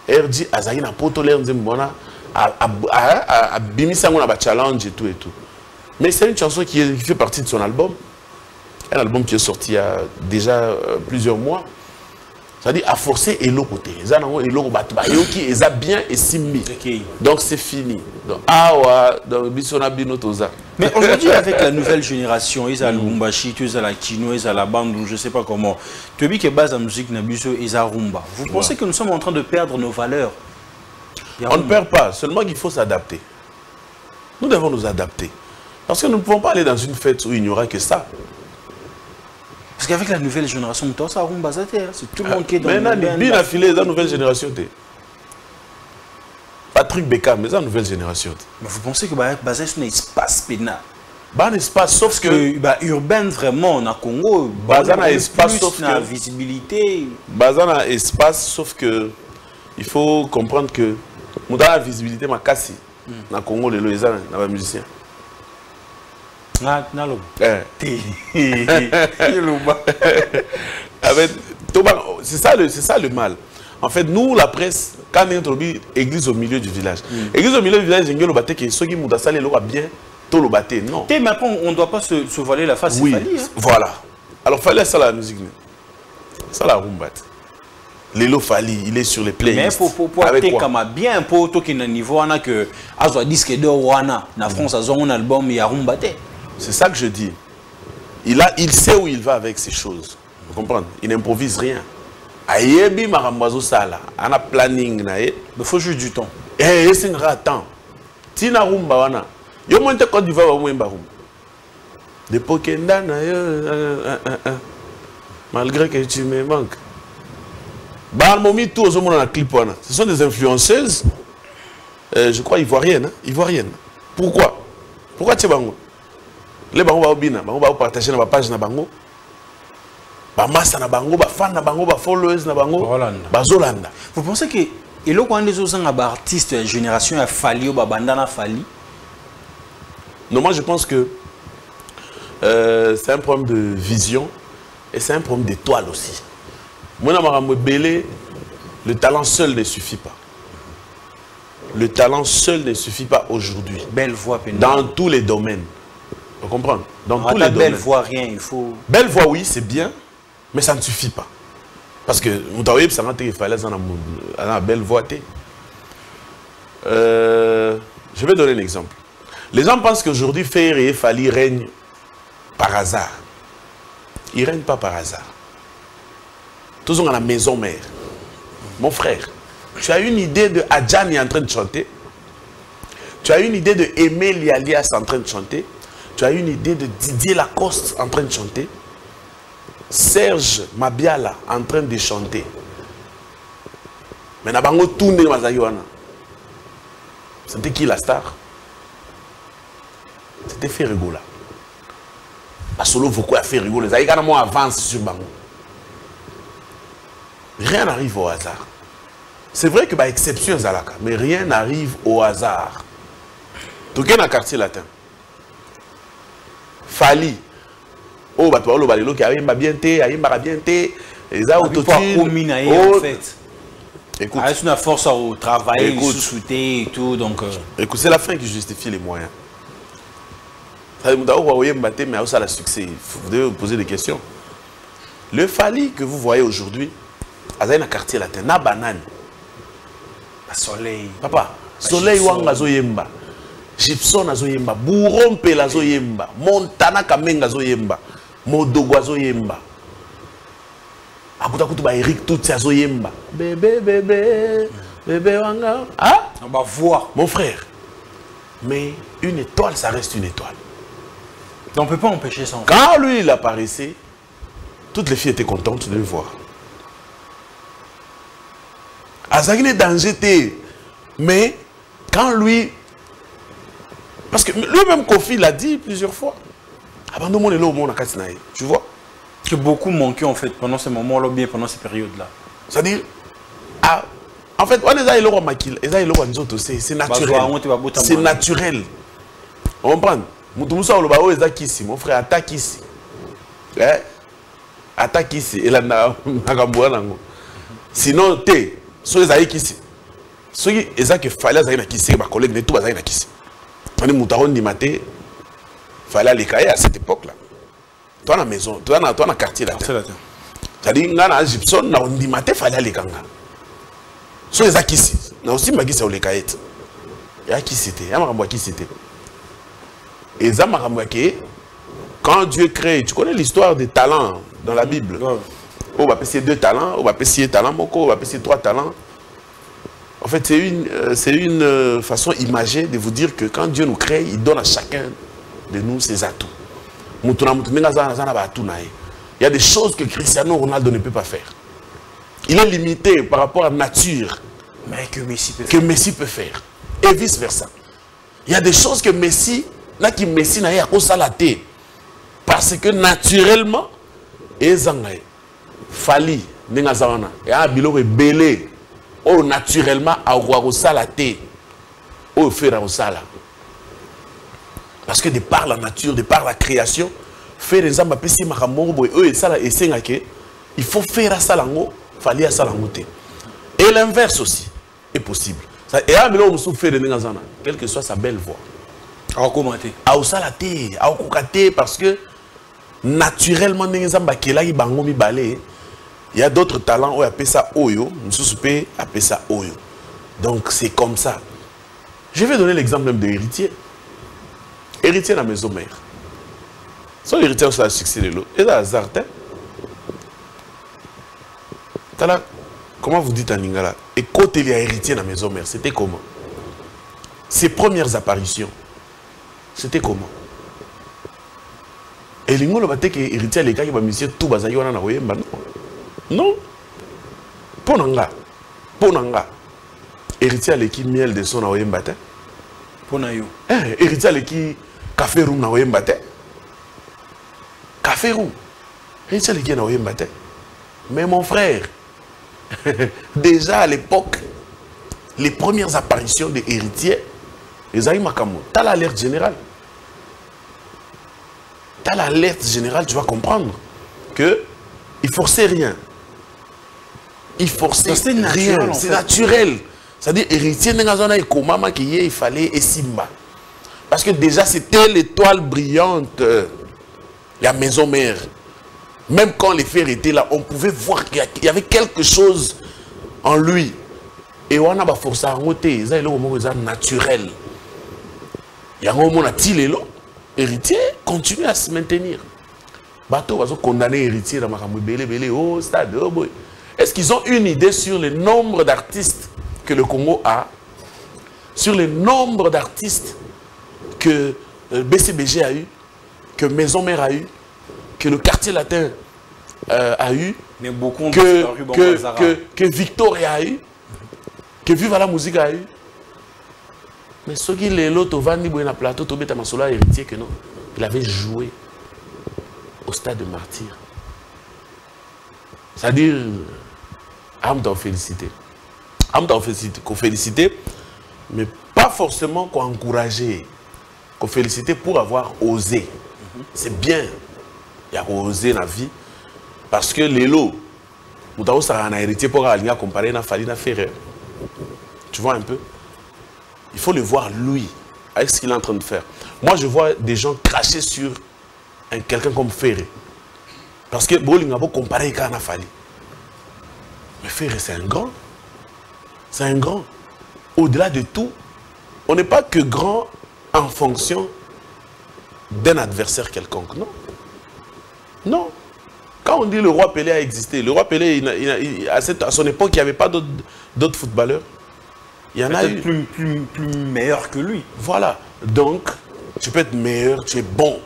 RG Azaï na poto l'air Zembona a Bimi Sangona ba challenge et tout et tout. Mais c'est une chanson qui fait partie de son album. Un album qui est sorti il y a déjà plusieurs mois. C'est-à-dire à forcer et l'autre côté. Ils ont bien et simmi. Donc c'est fini. Donc, mais aujourd'hui, avec la nouvelle génération, ils ont le Lumbashi, ils ont la Kino, ils ont la bande, je ne sais pas comment. Tu as vu que base la musique, ils ont Rumba. Vous pensez que nous sommes en train de perdre nos valeurs? On ne perd pas, seulement qu'il faut s'adapter. Nous devons nous adapter. Parce que nous ne pouvons pas aller dans une fête où il n'y aura que ça. Parce qu'avec la nouvelle génération, ça rumba, c'est tout le monde qui est dans le monde. Mais bien affilé, la nouvelle génération. Patrick Beckham, mais la nouvelle génération. Mais vous pensez que basé sur un espace pénal? Un espace, sauf que. Urbain, vraiment, on a Congo. Basé un espace, sauf que. Visibilité. Basé un espace, sauf que. Il faut comprendre que. Nous avons la visibilité, ma casse. Dans le Congo, les loisans, dans les musiciens. C'est ça le mal. En fait, nous, la presse, quand on introduit l'église au milieu du village, l'église au milieu du village, ceux qui m'ont salé bien, tout le bâté, non. Mais après, on ne doit pas se voiler la face. Oui, voilà. Alors, il fallait ça la musique. Ça la rumba. Lélo Fali, il est sur les playlists. Mais pour être comme bien, pour tout qui est niveau, on a que Azwa disque d'or, na France, a un album, il y a rumba. C'est ça que je dis. Il sait où il va avec ces choses. Vous comprenez? Il n'improvise rien. Ayebi marambazo sala, ana planning na e. Il faut juste du temps. Eh, c'est un temps. Tina rumba wana. Yo monte Côte d'Ivoire wa mwemba rumba. De pokenda na yo malgré que tu me manques. Barmomi tout aux hommes dans la clip wana. Ce sont des influenceuses je crois ivoiriennes, ivoiriennes. Pourquoi? Pourquoi tu bango? Les bango ba bina, bango ba partager na ba page na bango. Ba massa na bango, ba fan na bango, ba followers na bango. Ba Zolanda. Vous pensez que et là quand les autres artistes de génération a fallu ba bandana fallu? Non, moi je pense que c'est un problème de vision et c'est un problème d'étoile aussi. Moi na marambo belé Le talent seul ne suffit pas. Le talent seul ne suffit pas aujourd'hui. Belle voix, pénale. Dans tous les domaines. Vous comprenez? Dans tous les domaines. Belle voix, rien, il faut... Belle voix, oui, c'est bien, mais ça ne suffit pas. Parce que, vous savez, ça il fallait une belle voix. Je vais donner un exemple. Les gens pensent qu'aujourd'hui, Faire et Fali règnent par hasard. Ils ne règnent pas par hasard. Tous sont à la maison mère. Mon frère, tu as une idée de Adjani en train de chanter. Tu as une idée de Aimé Lialias en train de chanter. Tu as une idée de Didier Lacoste en train de chanter. Serge Mabiala en train de chanter. Mais Nabango tourne Mazayoana. C'était qui la star? C'était Ferrigola. Solo Voko a Ferrigola. Les Aïgana avance sur Bango. Rien n'arrive au hasard. C'est vrai que exception Zalaka, mais rien n'arrive au hasard. Tout le quartier latin. Fali. Oh, bah, tu vois, le qui a bien été, les autotune. En fait. Écoute. C'est une force au travail, sous-souter et tout, donc... Écoute, c'est la fin qui justifie les moyens. Vous devez vous poser des questions. Le Fali que vous voyez aujourd'hui, il y a un quartier latin, na banane. Soleil. Papa, soleil wanga zoyemba. Gibson azoyemba, Bourompe azoyemba, Montana Kamenga azoyemba, Modogo azoyemba. Akuta kutu ba Eric Tutsi azoyemba. Bébé wanga. Ah, on va voir. Mon frère. Mais une étoile, ça reste une étoile. Donc on ne peut pas empêcher ça. Quand lui il apparaissait, toutes les filles étaient contentes de le voir. Azagine danger, mais quand lui, parce que lui-même Kofi l'a dit plusieurs fois, tu vois, que beaucoup manquaient en fait pendant ce moment-là, bien pendant ces périodes-là. C'est-à-dire, en fait, c'est naturel. C'est naturel. On comprend. Mon frère attaque ici. Attaque ici. Et là, sinon, t'es. Ceux qui ici. Ceux qui fallait aller ici, ma collègue de tout aller ici. On est moutarons ni maté. Fallait aller à cette époque-là. Toi dans la maison, toi dans le quartier là. C'est-à-dire, dans la Gibson, on dit maté fallait aller kanga. Ceux qui ici. Na aussi magi ça au lekaet. Ya qui c'était? Ya makambo qui c'était? Et ça makambo qui quand Dieu crée, tu connais l'histoire des talents dans la Bible. On va passer 2 talents, on va passer talents, on va passer 3 talents. En fait, c'est une façon imagée de vous dire que quand Dieu nous crée, il donne à chacun de nous ses atouts. Il y a des choses que Cristiano Ronaldo ne peut pas faire. Il est limité par rapport à la nature, mais que Messi peut faire. Et vice versa. Il y a des choses que Messi n'a pas salaté. Parce que naturellement, Fali, Nengazawana, et un bilot est belé, oh naturellement, à salaté, oh faire au sala. Parce que de par la nature, de par la création, faire des amba pesi makambo, et ça et il faut faire ça lango, Fali à salangote. Et l'inverse aussi est possible. Et un bilot me fait de Nengazana, quelle que soit sa belle voix. À commenter. À salaté, à kokate, parce que naturellement, Nengazamba kelagi bango mi balé. Il y a d'autres talents, on appelle ça Oyo, on appelle ça Oyo. Donc c'est comme ça. Je vais donner l'exemple même de héritier. Héritier dans la maison mère. Son héritier a le succès de l'eau. Et là, hasard, comment vous dites en lingala? Et quand il y a héritier dans la maison mère, c'était comment? Ses premières apparitions, c'était comment? Et l'ingolo va dire que héritier les gars qui va monsieur tout basayi wana na oyemba non. Non. Ponanga. Héritier qui miel de son na oyemba te. Ponayo. Héritier qui café roux na oyemba te. Café roux. Héritier qui na oyemba te. Mais mon frère, déjà à l'époque, les premières apparitions des héritiers, les aïe makamo, t'as l'alerte générale. T'as l'alerte générale, tu vas comprendre que il forçait rien. il forçait c'est rien. naturel, C'est naturel. C'est-à-dire, héritier et Komama qui il fallait et Simba. Parce que déjà, c'était l'étoile brillante, la maison mère. Même quand les frères étaient là, on pouvait voir qu'il y avait quelque chose en lui. Et on a forcé à monter. C'est naturel. Il y a un moment où héritier continue à se maintenir. Bateau va condamner héritier dans au stade. Est-ce qu'ils ont une idée sur le nombre d'artistes que le Congo a, sur le nombre d'artistes que BCBG a eu, que Maison Mère a eu, que le quartier latin a eu, mais beaucoup que Victoria a eu, que Viva la musique a eu. Mais ce qui est l'autre Vandi Bouena Plateau, Tobeta Masola héritier que non, il avait joué au stade de martyr. C'est-à-dire, âme d'en féliciter. Âme d'en féliciter, mais pas forcément qu'on encourager, qu'on féliciter pour avoir osé. C'est bien, il y a osé dans la vie, parce que les lots, nous ça un héritier pour comparer à Fali na Ferrer. Tu vois un peu? Il faut le voir lui, avec ce qu'il est en train de faire. Moi, je vois des gens cracher sur quelqu'un comme Ferré. Parce que Boling a beau comparer avec Fali. Mais Ferré, c'est un grand. C'est un grand. Au-delà de tout, on n'est pas que grand en fonction d'un adversaire quelconque, non? Non. Quand on dit le roi Pelé a existé, le roi Pelé, à son époque, il n'y avait pas d'autres footballeurs. Il y en a eu. Plus meilleur que lui. Voilà. Donc, tu peux être meilleur, tu es bon.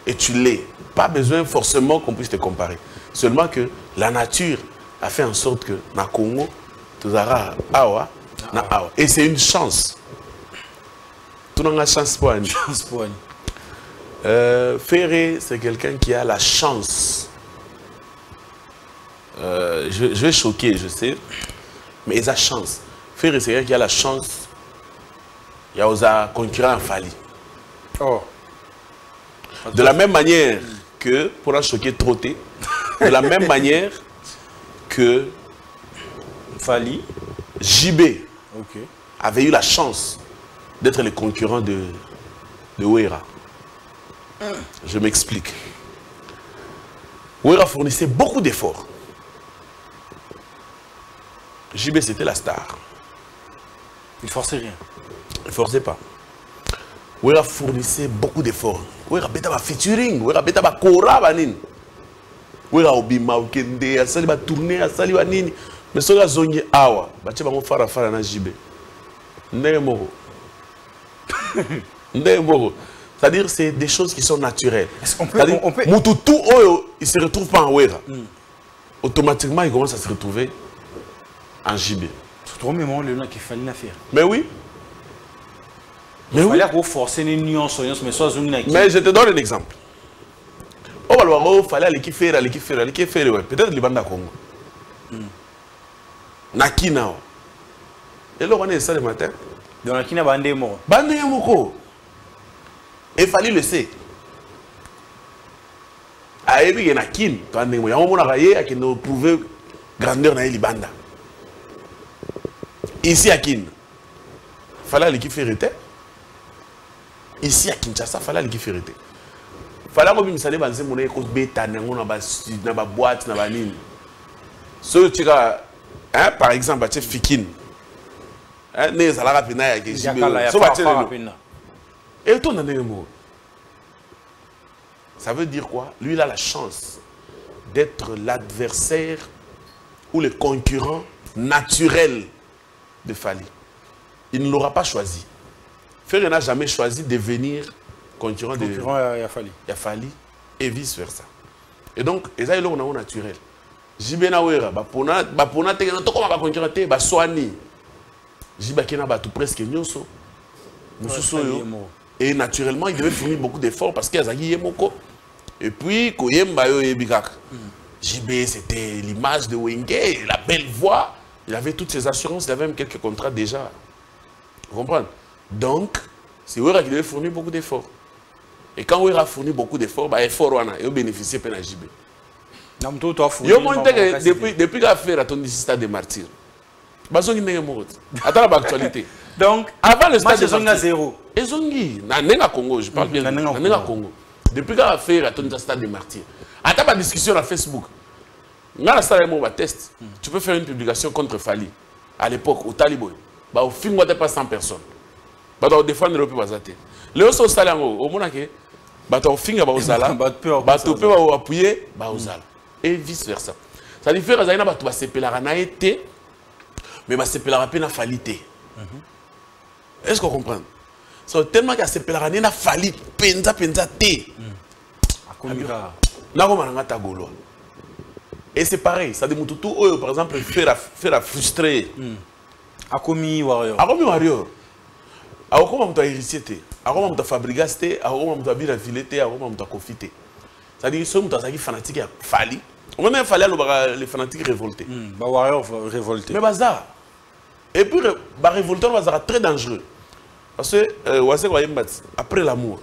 Et tu l'es. Pas besoin forcément qu'on puisse te comparer. Seulement que la nature a fait en sorte que, dans le Congo, tu as awa, na awa. Et c'est une chance. Tout le monde a une chance pour une. Ferré, c'est quelqu'un qui a la chance. Je vais choquer, je sais. Mais il a chance. Ferré, c'est quelqu'un qui a la chance. Il y a aux concurrents Fali. Oh. De la même manière que, pour en choquer Trotté, de la même manière que Fali, JB avait eu la chance d'être le concurrent de Ouera. Je m'explique. Ouera fournissait beaucoup d'efforts. JB, c'était la star. il ne forçait rien. Il ne forçait pas. Ouera fournissait beaucoup d'efforts. Ouera beta ba featuring, Ouera beta ba kora banin. Ouera obima okende, asali ba tourner, asali ba nini. Mais ce gars zongi awa, ba tche ba mo fara na JB. Ndenge moko. Ndenge moko. C'est-à-dire c'est des choses qui sont naturelles. On peut... Mututu oyo, il se retrouve pas en Ouera. Automatiquement, il commence à se retrouver en JB. C'est trop moment le nom qu'il fallait faire. Mais oui. Mais il fallait forcer les nuances, mais soit mais je te donne un exemple. Oh, il fallait aller faire, peut-être le Banda Congo. Nakina. Et là, on est ça le matin. Donc, Nakina Bande est mort. Bande est mort. Il fallait le sait. Ah, et puis, il y a Nakin. Il y a un moment qui nous prouve grandeur dans les Banda. Ici à Kin, il fallait aller faire. Ici à Kinshasa, il fallait aller faire. Il fallait que je me dise que je suis dans boîte, dans ligne. Par exemple, tu as Fikin. Et tout ça veut dire quoi? Lui, il a la chance d'être l'adversaire ou le concurrent naturel de Fali. Il ne l'aura pas choisi. Ferré n'a jamais choisi de devenir concurrent de Fali et vice versa. Et donc, ils ont un naturel. Jibena Ouera, Bapona Tegana, tout comme concurrent, Baswani. Jibakena Batou presque Nyoso. Et naturellement, il devait fournir beaucoup d'efforts parce qu'il y a Zagi Yemoko. Et puis, Koyemba Ebikak. JB, c'était l'image de Wenge, la belle voix. Il avait toutes ses assurances, il avait même quelques contrats déjà. Vous comprenez? Donc, c'est Ouera qui devait fournir beaucoup d'efforts. Et quand Ouera a fourni beaucoup d'efforts, il bénéficiait de JB. Yo monte depuis l'affaire à ton stade des martyrs. Bazongi n'est mort. Attends l'actualité. Donc avant le stade des martyrs 0. Ezongi na nenga Congo, je parle bien na nenga Congo. Depuis l'affaire à ton stade des martyrs. Attends la discussion à Facebook. Nga la mo ba test. Tu peux faire une publication contre Fali à l'époque au Talibo. Ba au film wa pas 100 personnes. Ba do défendre le peu bazate. Le so salango au monake ba to finga ba ozala. Ba to pe ba appuyer ba ozala. Et vice versa. Ça diffère zaina ba to ba sepelara na été mais ba sepelara pe na falité. Est-ce qu'on comprend? C'est tellement que sepelara na fali penza té. Akomira. Na ko mananga tagolo. Et c'est pareil, ça demande tout par exemple faire frustrer. Akomi warrior. Akomi warrior. Akomi mta héritier. Akomi mta fabricaste, akomi mta bira filete, akomi mta kofite. C'est-à-dire que ceux qui sont fanatiques à Fali. On a fallu les fanatiques révoltés. Bah warrior révolté. Mais bazar. Et puis bah révolté bazar très dangereux. Parce que après l'amour.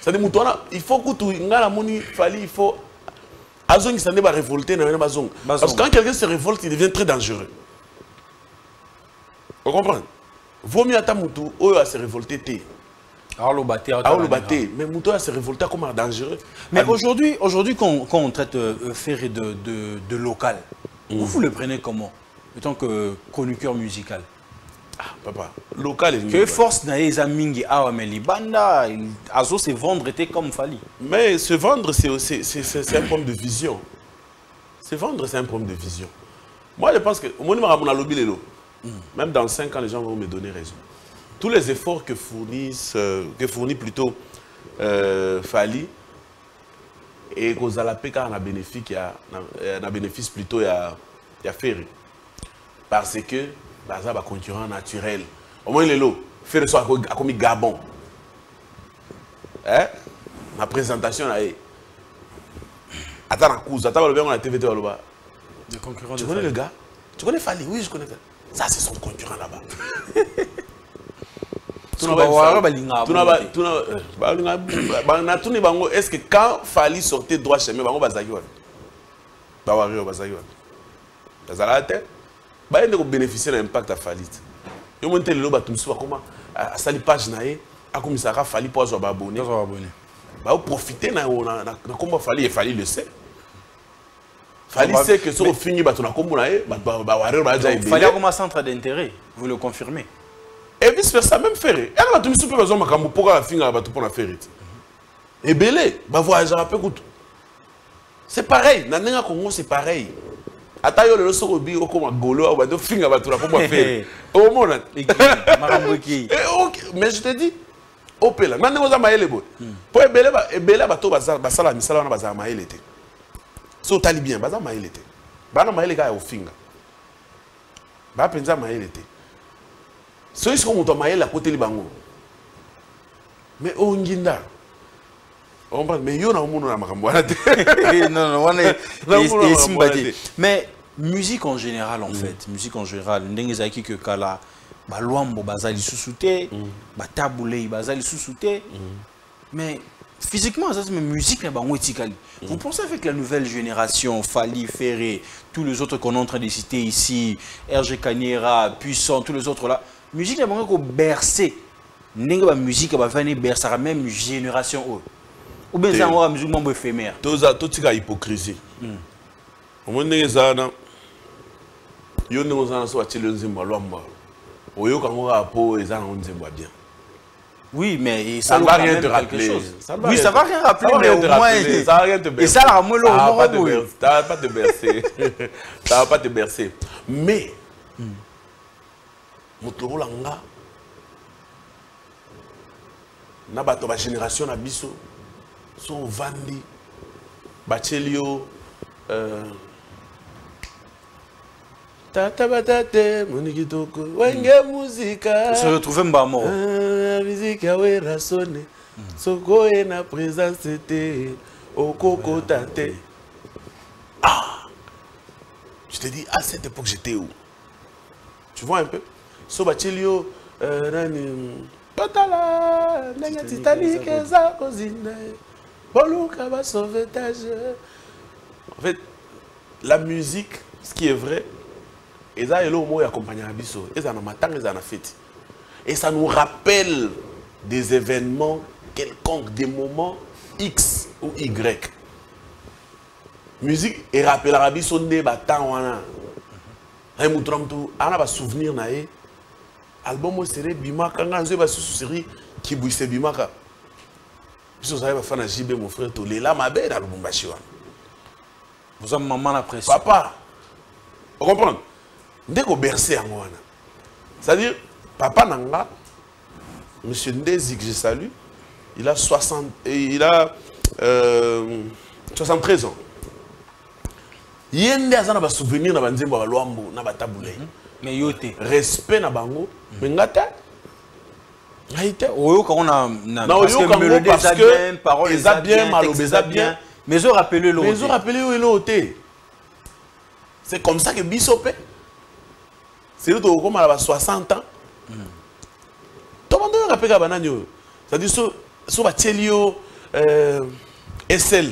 C'est-à-dire que il faut que tu ngala moni Fali, il faut Azong qui s'en est révolté parce que quand quelqu'un se révolte, il devient très dangereux. Vous comprenez? Vaut mieux attendre Moutou, ou à se révolter. Alors le batté. Mais Moutou à se révolter comme dangereux. Mais aujourd'hui, quand on traite Ferré de local, vous le prenez comment? En tant que chroniqueur musical. Ah, papa, local est que force n'a les amis mais les banda, Azo se vendre était comme Fali. Mais se vendre, c'est un problème de vision. Se vendre, c'est un problème de vision. Moi, je pense que, même dans 5 ans, les gens vont me donner raison. Tous les efforts que fournit plutôt Fali, et qu'aux Alapeka, on a bénéfice plutôt à Ferré. Parce que, c'est un concurrent naturel. Au moins, les lots, Ferré soit comme Gabon. Hein? Ma présentation là. Attends, on a TVT là-bas. Tu connais le gars? Tu connais Fali? Oui, je connais. Ça, c'est son concurrent là-bas. Est-ce que quand Fali sortait droit chemin, on va il faut bénéficier de l'impact à Fali. Il faut monter le lot, comment à sali page naé, à comme ça a Fali pour avoir abonné. Bah profiter na comment Fali et Fali le sait. Fali sait que si on finit bah tu n'as comme naé, Fali a comme un centre d'intérêt, vous le confirmez. Et vice versa même faire. Et là tu me super besoin makambo pour finir bah tu pour la faire. Et belé, bah voyager un peu coûte. C'est pareil, na nenga Congo c'est pareil. Attends, le sorobi au comme golo, on va finir à tout pour faire. Au monde. Mais je te dis, au pela, maintenant vous avez les beaux. Pour ebele bato basala misala na bazama maele te. So tali bien, bazama maele te. Bana maele ka au finga. Ba penza maele te. So ils sont montant maele à côté libango. Mais au nginda. Mais yo na omuno na makambo wana te. Non, on est mais musique en général en fait, musique en général, ndenge zaki que kala ba luambo bazali susute, ba tabulei bazali susute. Mais physiquement ça c'est musique na bango etikali. Vous pensez avec la nouvelle génération, Fali, Ferré, tous les autres qu'on est en train de citer ici, RG Kaniera, Puissant, tous les autres là, musique na bango ko bercer. Ndenge ba musique ba venir bercer la même génération. Ou bien c'est un musulman éphémère. Tout ça hypocrisie. Au moins les gens, ils ne sont pas bien. Oui, mais ça ne va rien te rappeler. Oui, ça ne va rien rappeler, mais au moins. Ça va rien te bercer. Et ça, la moelle, ça va pas te bercer. Ça va pas te bercer. Mais, Moutloulanga, na bato ba génération na biso. So Vandi, Bachelio, Tata Batate, Monikitoko, Wenge Musika. Se retrouver Mbamo. Musique a wera sonné. Soko et na présence c'était au Coco Tate. Ah! Je te dis, à cette époque, j'étais où? Tu vois un peu? So Bachelio, Patala, Titanic, ça, cosine. Boluka ba sauvetage. En fait, la musique, ce qui est vrai, et ça, il y a accompagné à biso, et ça n'a pas tant, et ça n'a fait. Et ça nous rappelle des événements quelconques, des moments X ou Y. Musique, et rappelle à biso ne batan wana. Et moutram tout, on a pas souvenir nae. Album serait Bimaka, quand on a série qui bouille Bimaka. Si vous avez fait un JB, mon frère, tout là, ma belle, album Bachiwan. Vous avez maman la pression. Papa, vous comprenez? Dès qu'on bercé en moi, c'est-à-dire, papa Nanga, monsieur Ndezi que je salue, il a 73 ans. Il y a un souvenir dans le Luambo, dans le taboulé. Mais yote. Respect na bango, mais ngata. Oyo quand on a parce que mélodie ça bien, paroles ça bien, malobe ça bien. Mais je rappelle le. Mais je rappelle le. C'est comme ça que Bissopé. C'est le comme à 60 ans. Tout le monde rappelle que bananio. C'est-à-dire sur Batelio SL.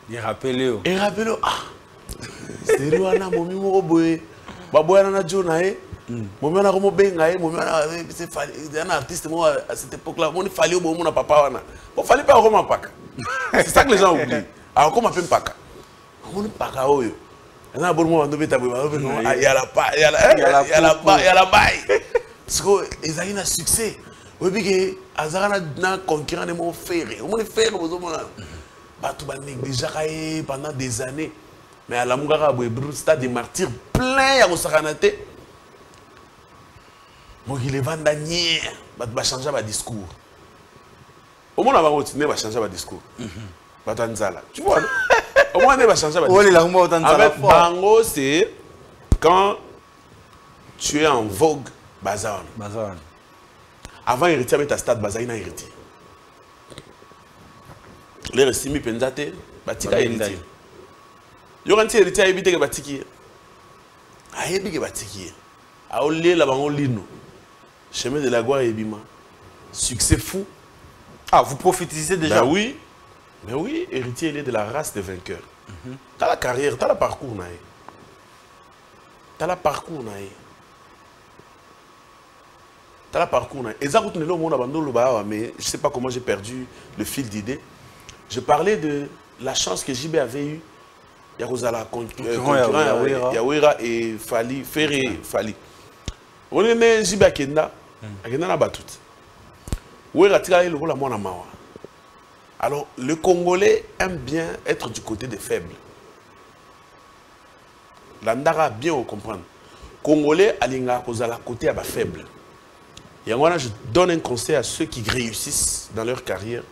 Il rappelle. Et rappelle ah. C'est Ruana momi mo boy. Baboya na Jonae. Momi na komo benga momi na c'est un artiste moi à cette époque-là, mon fallait au bon papa wana. Bon fallait pas comment paka. C'est ça que les gens oublient. Alors comment appelle paka? On paka oyo. Il y a un bon moment de bêta, il y a la baille. Parce qu'ils ont un succès. Oui, puis qu'ils ont un concurrent de mon frère. On est frère, déjà pendant des années. Mais à la Mungara, stade des martyrs plein à Osaranate. Moi, il est vandanier. Il va changer le discours. Au moins, on va continuer à changer le discours. Tu vois, au moins, on va changer le discours. Bango, c'est quand tu es en vogue, bazar. Avant, héritier avec ta stade, bazar, il a hérité. Les récits, pendate, batika héritier. Il y a un héritier à éviter que batiki. À éviter que batiki. À oublier la bango lino. Chemin de la gloire et bima. Succès fou. Ah, vous prophétisez déjà? Ben oui. Mais oui, héritier, il est de la race des vainqueurs. Tu as la carrière, tu as le parcours. Tu as le parcours. Tu as le parcours. Et ça, mais je ne sais pas comment j'ai perdu le fil d'idée. Je parlais de la chance que JB avait eue. Il y a concurrent, Yawira et Fali, Ferré, Fali. On est né JB à Kenda, à Kenda na Batut. Ouera tira le rôle à moi na mawa. Alors, le Congolais aime bien être du côté des faibles. L'Andara bien au comprendre. Congolais alinga kozala côté à bas faible. Et moi, je donne un conseil à ceux qui réussissent dans leur carrière.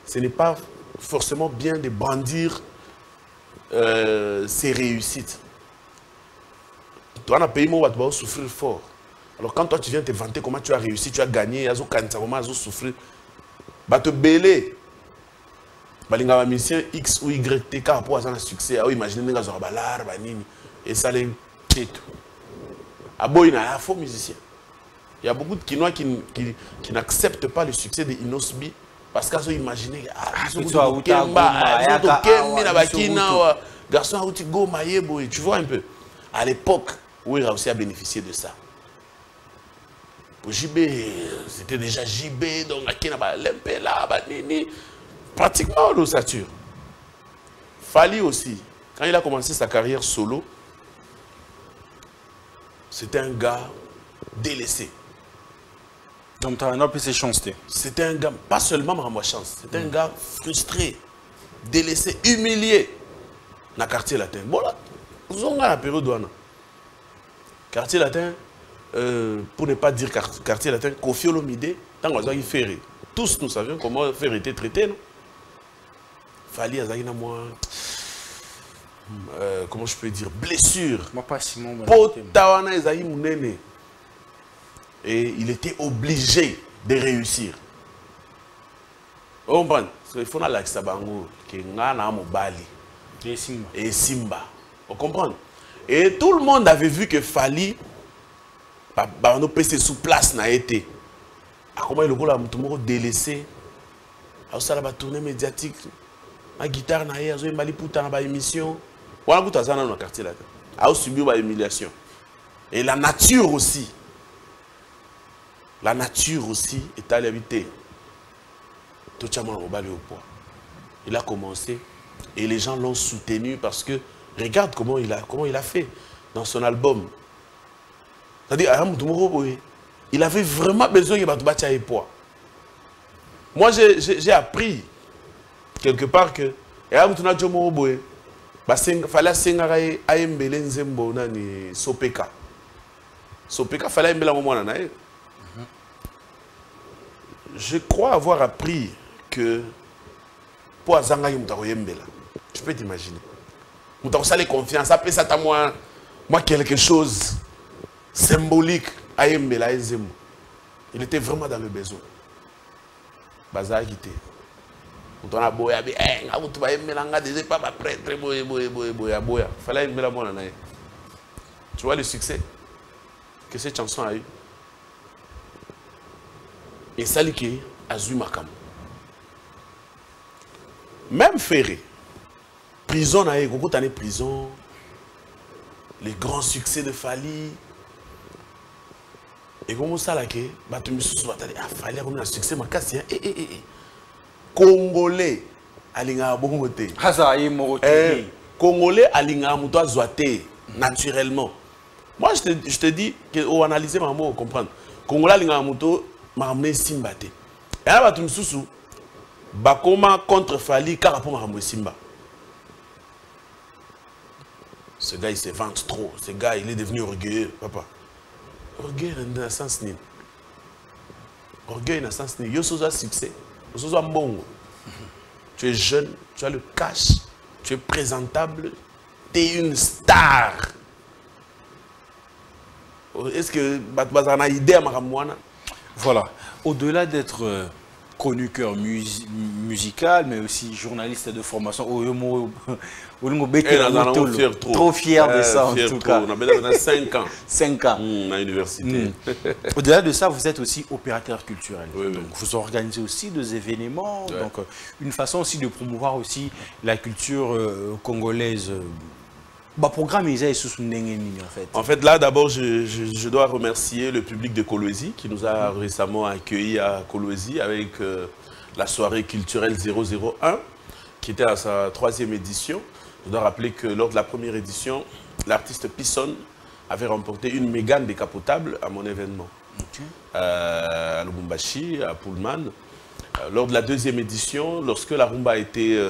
Ce n'est pas forcément bien de brandir ses réussites. Toi, dans un pays où tu vas souffrir fort. Alors, quand toi, tu viens te vanter comment tu as réussi, tu as gagné, comment tu as souffert, tu vas te bêler. Balinga mission X ou Y T K pour avoir un succès. Ah oui, imaginez les gens balar, banini et ça les tout. Ah bon, il y a un faux musicien. Il y a beaucoup de Kinois qui n'acceptent pas le succès de Inosbi parce qu'ils ont imaginé garçon tu vois un peu. À l'époque, où il a aussi bénéficié de ça. Pour JB, c'était déjà JB, donc il y a l'Empela, banini. Pratiquement l'ossature. Fali aussi, quand il a commencé sa carrière solo, c'était un gars délaissé. Donc tu as un peu ses chances. C'était un gars, pas seulement ma chance, c'était un gars frustré, délaissé, humilié dans le quartier latin. Bon là, nous avons la période douane. Quartier latin, pour ne pas dire quartier latin, Kofi Olomide, tant qu'on a fait. Tous nous savions comment faire était traité, non? Fali Azagina moi, comment je peux dire, blessure. Potawana Ezaï Mounene. Et il était obligé de réussir. On comprend? Il faut que Sabango, que Ngana Mobali et Simba. On comprend? Et tout le monde avait vu que Fali, on peut sous place n'a été. Comment il a délaissé. ça la tournée médiatique. La guitare, il y a une émission. Voilà, vous avez dans le quartier là. A subi une humiliation. Et la nature aussi. La nature aussi est à l'habiter. Tout le monde au poids. Il a commencé et les gens l'ont soutenu parce que regarde comment il a fait dans son album. C'est-à-dire, il avait vraiment besoin de battre à poids. Moi, j'ai appris quelque part que il fallait singaraye aembele nzembo nani sopeka. Sopeka fallait aimer la moment nanae. Je crois avoir appris que pour azangaye mutako yembela. Tu peux t'imaginer. Mutako sale confiance, après ça t'a moi quelque chose symbolique aembela nzembo. Il était vraiment dans le besoin. Baza quitté. On a boya bi tu vas aimer l'anga déjà pas prêtre boya fallait aimer la bonne année. Tu vois le succès que cette chanson a eu. Et ça qui a eu Makam. Même Ferré, prison a eu beaucoup de prison, les grands succès de Fali. Et comment ça là que tu me suis Fali a un succès makasi Congolais alinga bongote. Congolais alinga muto zoate naturellement. Moi je te dis que on analyser maman comprendre. Congolais alinga muto maramne simbate. Et là tu me sous bakoma contre Fali car pour maramne simba. Ce gars il se vante trop. Ce gars il est devenu orgueilleux, papa. Orgueil dans le sens ni. Orgueil dans le sens ni. Yo soza succès. Tu es jeune, tu as le cash, tu es présentable, tu es une star. Est-ce que tu as une idée à Maramouana? Voilà. Au-delà d'être chroniqueur musical, mais aussi journaliste de formation, trop fier de ça en tout cas. On a 5 ans. 5 ans. À l'université. Au-delà de ça, vous êtes aussi opérateur culturel. Oui, donc, vous organisez aussi des événements. Ouais. Donc, une façon aussi de promouvoir aussi la culture congolaise. Programme en fait. En fait, là, d'abord, je dois remercier le public de Kolwezi qui nous a récemment accueillis à Kolwezi avec la soirée culturelle 001 qui était à sa 3e édition. Je dois rappeler que lors de la première édition, l'artiste Pisson avait remporté une Mégane décapotable à mon événement. Okay. À Lubumbashi, à Pullman. Lors de la 2e édition, lorsque la rumba a été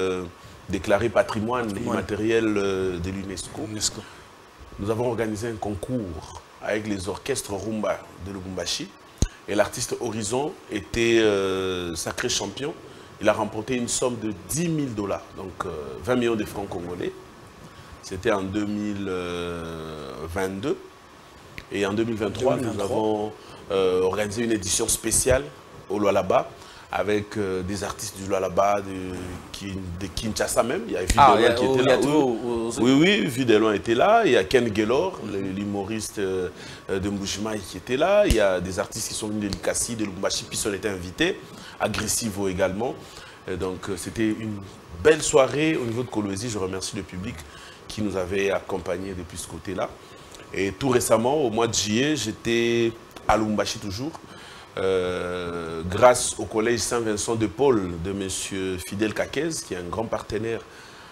déclarée patrimoine immatériel de l'UNESCO, nous avons organisé un concours avec les orchestres rumba de Lubumbashi. Et l'artiste Horizon était sacré champion. Il a remporté une somme de 10 000 $, donc 20 millions de francs congolais. C'était en 2022. Et en 2023, nous avons organisé une édition spéciale au Lualaba avec des artistes du Lualaba, de Kinshasa même. Il y a Videloin qui était là. Oui, Videloin était là. Il y a Ken Gelor, l'humoriste de Mbujimaï qui était là. Il y a des artistes qui sont venus de Likasi, de Lubumbashi, puis on était invités. Agressivo également. Et donc c'était une belle soirée au niveau de Kolwezi. Je remercie le public qui nous avait accompagnés depuis ce côté-là. Et tout récemment, au mois de juillet, j'étais à Lubumbashi toujours. Grâce au collège Saint-Vincent de Paul de M. Fidel Kakez, qui est un grand partenaire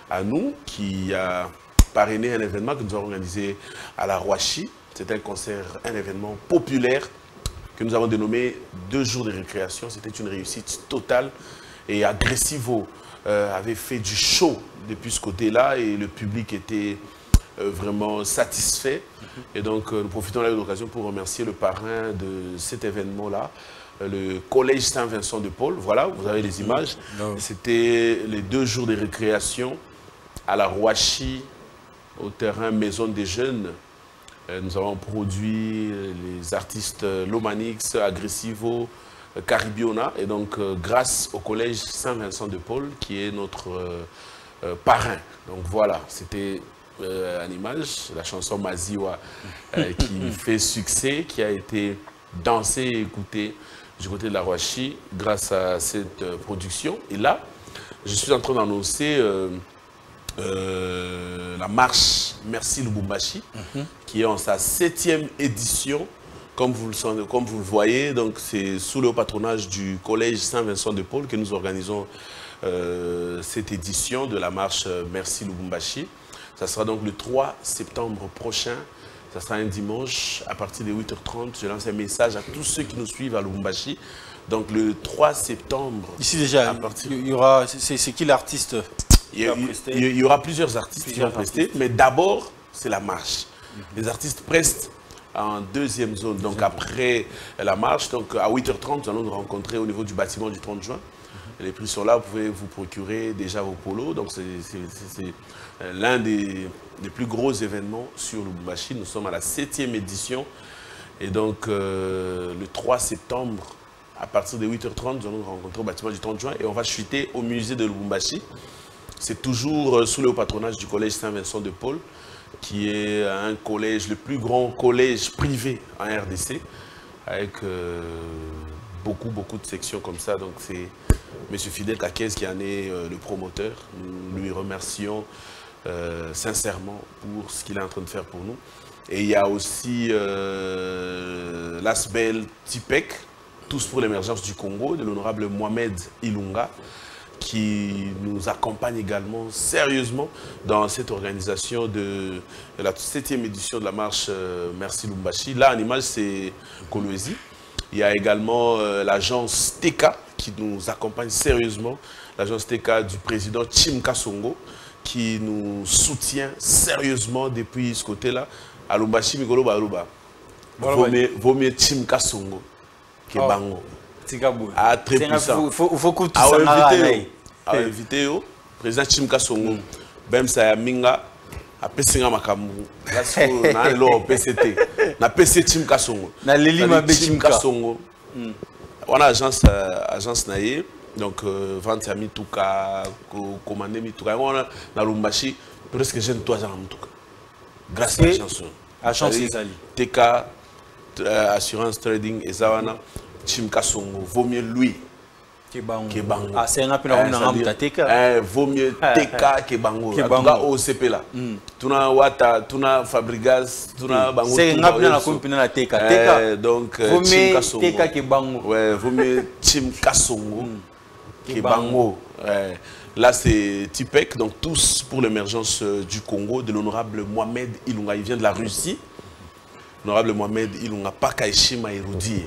à nous, qui a parrainé un événement que nous avons organisé à la Rouachi. C'était un concert, un événement populaire que nous avons dénommé 2 jours de récréation. C'était une réussite totale. Et Agressivo avait fait du show depuis ce côté-là et le public était vraiment satisfait. Et donc, nous profitons de l'occasion pour remercier le parrain de cet événement-là, le collège Saint-Vincent de Paul. Voilà, vous avez les images. C'était les 2 jours de récréation à la Rouachi, au terrain Maison des Jeunes. Nous avons produit les artistes Lomanix, Agressivo, Caribiona. Et donc, grâce au collège Saint-Vincent de Paul, qui est notre parrain. Donc voilà, c'était en image, la chanson Maziwa qui fait succès, qui a été dansée et écoutée du côté de la Roachi grâce à cette production. Et là, je suis en train d'annoncer la marche Merci Lubumbashi, qui est en sa 7e édition. Comme vous le voyez, donc c'est sous le patronage du Collège Saint-Vincent de Paul que nous organisons cette édition de la marche Merci Lubumbashi. Ça sera donc le 3 septembre prochain. Ça sera un dimanche à partir de 8h30. Je lance un message à tous ceux qui nous suivent à Lubumbashi. Donc le 3 septembre. Ici déjà, il y aura. C'est qui l'artiste? Il y aura plusieurs artistes qui vont prester, mais d'abord, c'est la marche. Les artistes prestent en 2e zone. Donc après la marche, donc à 8h30, nous allons nous rencontrer au niveau du bâtiment du 30 juin. Les prix sont là, vous pouvez vous procurer déjà vos polos. Donc c'est l'un des plus gros événements sur Lubumbashi. Nous sommes à la 7e édition. Et donc le 3 septembre, à partir de 8h30, nous allons nous rencontrer au bâtiment du 30 juin et on va chuter au musée de Lubumbashi. C'est toujours sous le patronage du Collège Saint-Vincent de Paul, qui est un collège, le plus grand collège privé en RDC, avec beaucoup de sections comme ça. Donc c'est M. Fidel Kakez qui en est le promoteur. Nous lui remercions sincèrement pour ce qu'il est en train de faire pour nous. Et il y a aussi l'ASBEL TIPEC, Tous pour l'émergence du Congo, de l'honorable Mohamed Ilunga, qui nous accompagne également sérieusement dans cette organisation de la 7e édition de la marche Merci Lubumbashi. Là, en image, c'est Kolwezi. Il y a également l'agence TK qui nous accompagne sérieusement, l'agence TK du président Chimka Songo, qui nous soutient sérieusement depuis ce côté-là. À Lubumbashi, Mikolo Baluba. Vaut mieux Chimka Songo que Bango. Ah, très puissant. Il faut que tout ça invité le président Chimka Songo. Même ça a minga a pesinga makamu. Là c'est na lo PCT. Na PC Chimka Songo. Na leli mabe Chimka Songo. On a agence naie donc vente ya mituka commander mituka. On a na Lubumbashi presque jeune 3 ans mituka. Grâce à l'agence. Agence Isali. TK assurance trading et Zawana. Chimka Songo, vaut mieux lui que Bango. Ah, c'est un peu la TK. Vaut mieux TK que Bango. En tout cas, au CP là. Tuna Wata, Tuna Fabrigas, Tuna Bango. C'est un peu la compagnie la TK. Donc, vaut mieux TK que Bango. Ouais, vaut mieux Chimka Songo que Bango. Là, c'est TIPEC, donc Tous pour l'émergence du Congo, de l'honorable Mohamed Ilunga. Il vient de la Russie. L'honorable Mohamed Ilunga, pas Kaishima Erudi.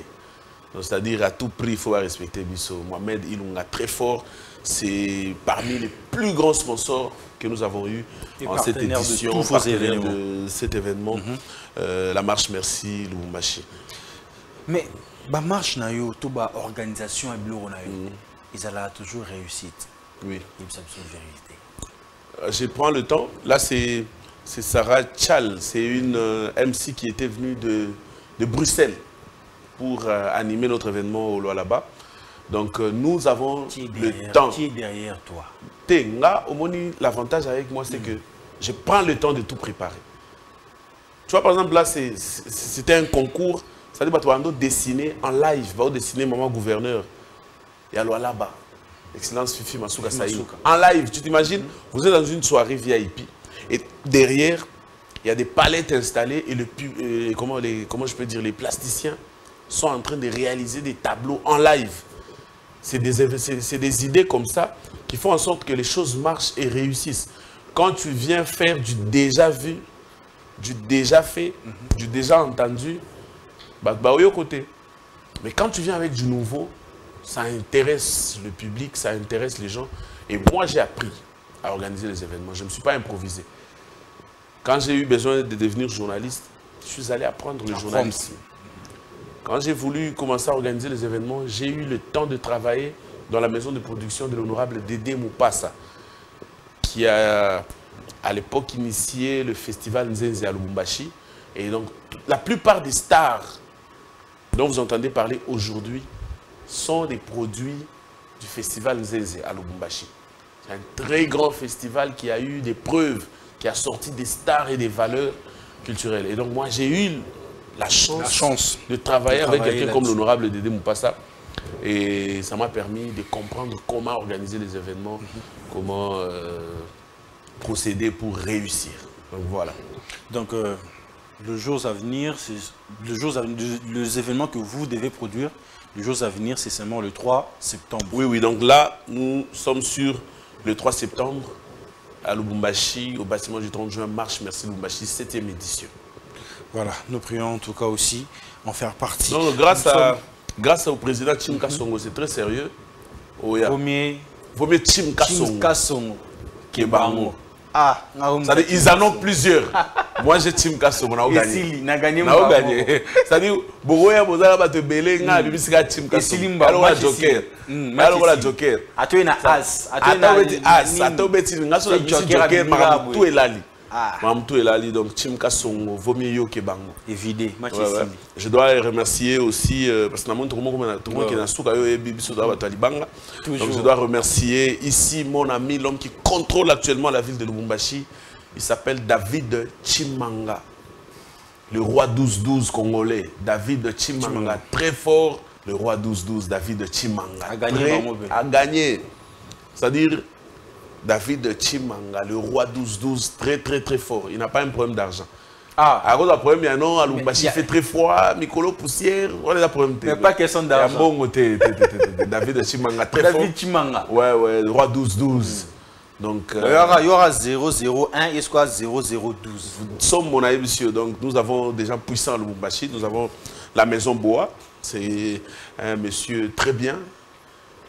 C'est-à-dire, à tout prix, il faut respecter Bisso. Mohamed Ilunga, très fort. C'est parmi les plus grands sponsors que nous avons eu en cette édition, de cet événement, la marche Merci Lubumbashi. Mais, la marche, la organisation et bureau, ils ont toujours réussite. Oui. C'est une vérité. Je prends le temps. Là, c'est Sarah Tchal. C'est une MC qui était venue de Bruxelles pour animer notre événement au là-bas. Donc nous avons le temps. Qui est derrière toi? Tenga, l'avantage avec moi, c'est que je prends le temps de tout préparer. Tu vois, par exemple, là, c'était un concours. Ça dit, tu vas dessiner en live, tu vas dessiner Maman Gouverneur. Il y a là-bas. Excellence Fifi Masuka Saïd. En live, tu t'imagines, vous êtes dans une soirée VIP. Et derrière, il y a des palettes installées et comment je peux dire, les plasticiens sont en train de réaliser des tableaux en live. C'est des idées comme ça qui font en sorte que les choses marchent et réussissent. Quand tu viens faire du déjà vu, du déjà fait, du déjà entendu, au côté. Mais quand tu viens avec du nouveau, ça intéresse le public, ça intéresse les gens. Et moi, j'ai appris à organiser les événements. Je ne me suis pas improvisé. Quand j'ai eu besoin de devenir journaliste, je suis allé apprendre le journalisme. Quand j'ai voulu commencer à organiser les événements, j'ai eu le temps de travailler dans la maison de production de l'honorable Dédé Moupassa, qui a à l'époque initié le festival Nzenze à Lubumbashi. Et donc, la plupart des stars dont vous entendez parler aujourd'hui sont des produits du festival Nzenze à Lubumbashi. C'est un très grand festival qui a eu des preuves, qui a sorti des stars et des valeurs culturelles. Et donc, moi, j'ai eu la chance de travailler avec quelqu'un comme l'honorable Dédé Moupassa, Et ça m'a permis de comprendre comment organiser les événements, comment procéder pour réussir. Donc voilà. Donc, les jours à venir, les événements que vous devez produire, les jours à venir, c'est seulement le 3 septembre. Oui, oui. Donc là, nous sommes sur le 3 septembre à Lubumbashi, au bâtiment du 30 juin, Marche Merci Lubumbashi, 7e édition. Voilà, nous prions en tout cas aussi en faire partie. Donc, grâce au président Tim Kasongo, c'est très sérieux. Oh, yeah. Vaut mieux Tim Kasongo qui est Bango. Ah, c'est-à-dire, ils en ont plusieurs. Moi, j'ai Tim Kasongo, on a gagné. On a gagné. C'est-à-dire, Bogoya, Bozala, Bato Belé, on a vu Tim Kasongo. Alors, on a Joker. Alors, on a Joker. Attends, on a As. Attends, on a Joker, par tout est là. Mamtou est là, donc Tim Kasongo, vaut mieux yo que Bango. Évidé, je dois remercier aussi, parce que tout le monde qui est dans Souka, donc je dois remercier ici mon ami, l'homme qui contrôle actuellement la ville de Lubumbashi. Il s'appelle David Chimanga, le roi 12-12 congolais. David Chimanga, très fort, le roi 12-12, David Chimanga. A gagné. C'est-à-dire, David Chimanga, le roi 12-12, très très très fort. Il n'a pas un problème d'argent. Ah, à cause d'un problème, il y a non, à Lubumbashi, il fait très froid, Mikolo poussière, on a des problèmes. Mais pas question d'argent. David Chimanga, très fort. David Chimanga. Ouais, le roi 12-12. Donc, il y aura 001 et soit 0012. Sommes mon ami, monsieur. Donc, nous avons des gens puissants à Lubumbashi. Nous avons la maison Boa. C'est un monsieur très bien.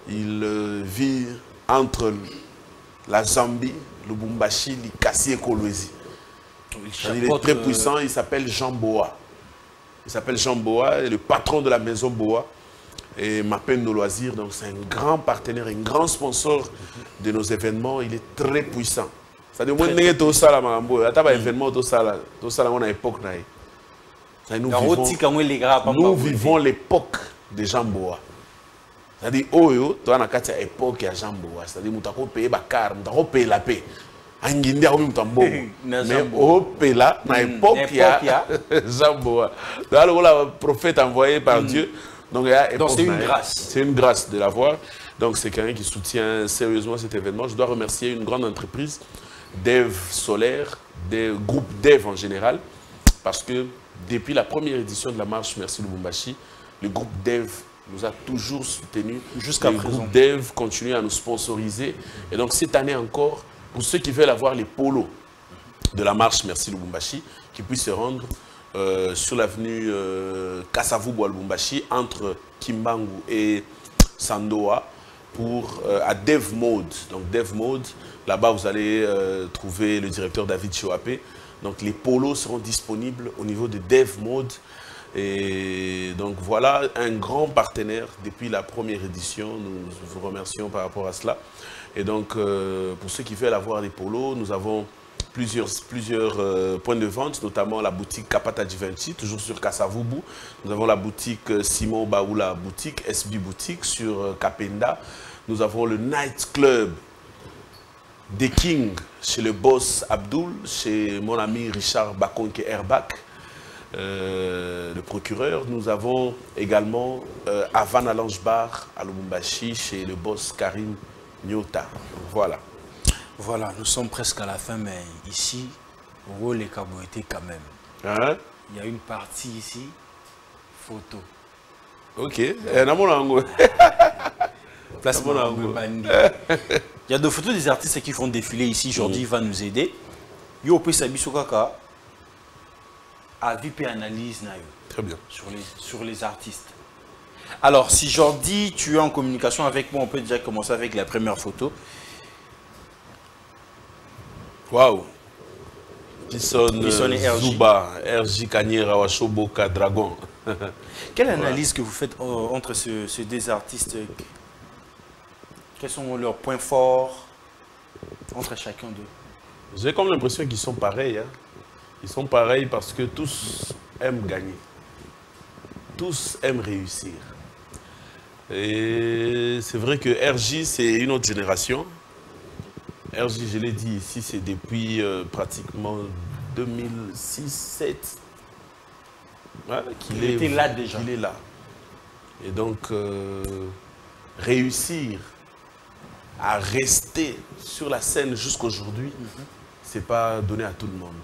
Il vit entre la Zambie, Lubumbashi, Likasi et Kolwezi. Il est très puissant, il s'appelle Jean Boa. Il s'appelle Jean Boa, le patron de la maison Boa et m'appelle nos loisirs. Donc c'est un grand partenaire, un grand sponsor de nos événements. Il est très puissant. C'est-à-dire, moi, je tout ça là, événement, tout ça là, on a époque. Nous vivons l'époque de Jean Boa. C'est-à-dire, tu as une époque à Jean Boa. C'est-à-dire, tu as payé Bakar, tu as payé la paix. Mais au Pela, à l'époque, il y a Jean Boa. Le prophète envoyé par Dieu. Donc c'est une grâce. C'est une grâce de l'avoir. Donc c'est quelqu'un qui soutient sérieusement cet événement. Je dois remercier une grande entreprise, Dev Solaire, des groupes Dev en général, parce que depuis la première édition de la marche Merci Lubumbashi, le groupe Dev nous a toujours soutenus. Jusqu'à présent. Le groupe Dev continue à nous sponsoriser. Et donc cette année encore, pour ceux qui veulent avoir les polos de la marche Merci Lubumbashi, qui puissent se rendre sur l'avenue Kasavubu à Lubumbashi, entre Kimbangu et Sandoa, à Dev Mode. Donc Dev Mode, là-bas vous allez trouver le directeur David Chouapé. Donc les polos seront disponibles au niveau de Dev Mode. Et donc voilà un grand partenaire depuis la première édition. Nous vous remercions par rapport à cela. Et donc pour ceux qui veulent avoir des polos, nous avons plusieurs points de vente, notamment la boutique Kapata Givenchy, toujours sur Kasavubu. Nous avons la boutique Simon Baoula boutique, SB boutique sur Kapenda. Nous avons le Night Club des Kings chez le boss Abdul, chez mon ami Richard Bakonke Herbach, le procureur. Nous avons également Havana Lounge Bar à Lubumbashi chez le boss Karim Nyota. Voilà. Voilà, nous sommes presque à la fin, mais ici, rôle est caboité quand même. Hein? Il y a une partie ici, photo. Ok. Placement bandi. Il y a des photos des artistes qui font défiler ici. Jordi va nous aider. Yo peut s'habiller kaka. Avis et analyse très bien sur les artistes. Alors, si Jordi, tu es en communication avec moi, on peut déjà commencer avec la première photo. Waouh! Pisson Zuba, RJ Kanyera, Washoboka, Dragon. Quelle analyse que vous faites entre ces deux artistes? Quels sont leurs points forts entre chacun d'eux? J'ai comme l'impression qu'ils sont pareils. Hein. Ils sont pareils parce que tous aiment gagner. Tous aiment réussir. Et c'est vrai que RJ, c'est une autre génération. RJ, je l'ai dit ici, c'est depuis pratiquement 2006-2007 qu'il était là déjà. Il est là. Et donc, réussir à rester sur la scène jusqu'aujourd'hui, c'est pas donné à tout le monde.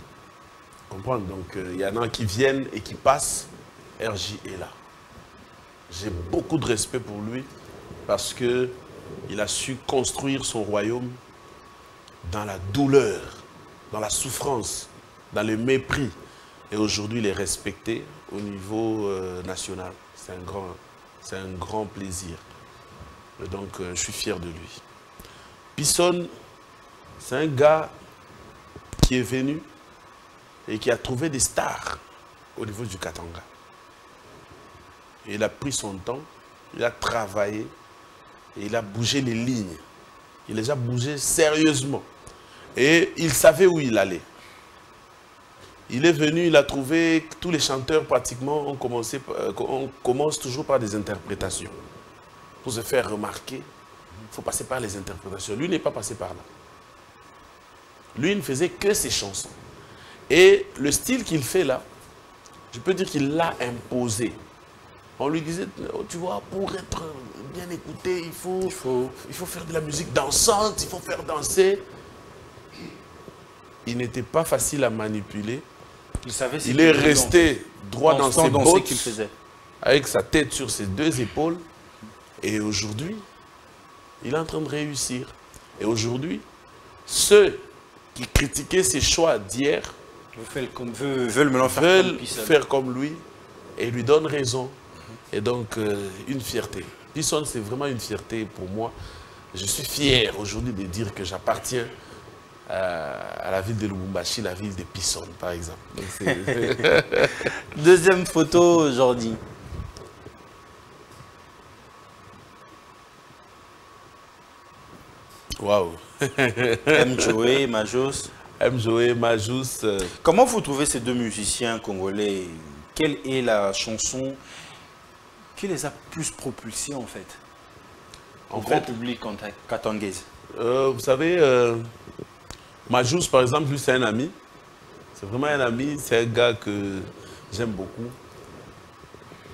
Comprendre? Donc, il y en a qui viennent et qui passent. RJ est là. J'ai beaucoup de respect pour lui parce que il a su construire son royaume dans la douleur, dans la souffrance, dans le mépris. Et aujourd'hui, il est respecté au niveau national. C'est un grand plaisir. Et donc, je suis fier de lui. Pisson, c'est un gars qui est venu et qui a trouvé des stars au niveau du Katanga. Et il a pris son temps, il a travaillé et il a bougé les lignes. Il les a bougées sérieusement. Et il savait où il allait. Il est venu, il a trouvé que tous les chanteurs pratiquement on commence toujours par des interprétations. Pour se faire remarquer, il faut passer par les interprétations. Lui n'est pas passé par là. Lui, il ne faisait que ses chansons. Et le style qu'il fait là, je peux dire qu'il l'a imposé. On lui disait, tu vois, pour être bien écouté, il faut faire de la musique dansante, il faut faire danser. Il n'était pas facile à manipuler. Il est resté droit dans ses bottes, avec sa tête sur ses deux épaules. Et aujourd'hui, il est en train de réussir. Et aujourd'hui, ceux qui critiquaient ses choix d'hier veulent faire comme lui et lui donnent raison. Et donc, une fierté. Pisson, c'est vraiment une fierté pour moi. Je suis fier aujourd'hui de dire que j'appartiens à la ville de Lubumbashi, la ville de Pisson, par exemple. Donc, deuxième photo, Jordi. Waouh. Mjoé, Majos. Mjoé, Majos. Comment vous trouvez ces deux musiciens congolais? Quelle est la chanson qui les a plus propulsés en fait au grand public katangaise? Vous savez, Majos par exemple, lui c'est un ami. C'est vraiment un ami, c'est un gars que j'aime beaucoup.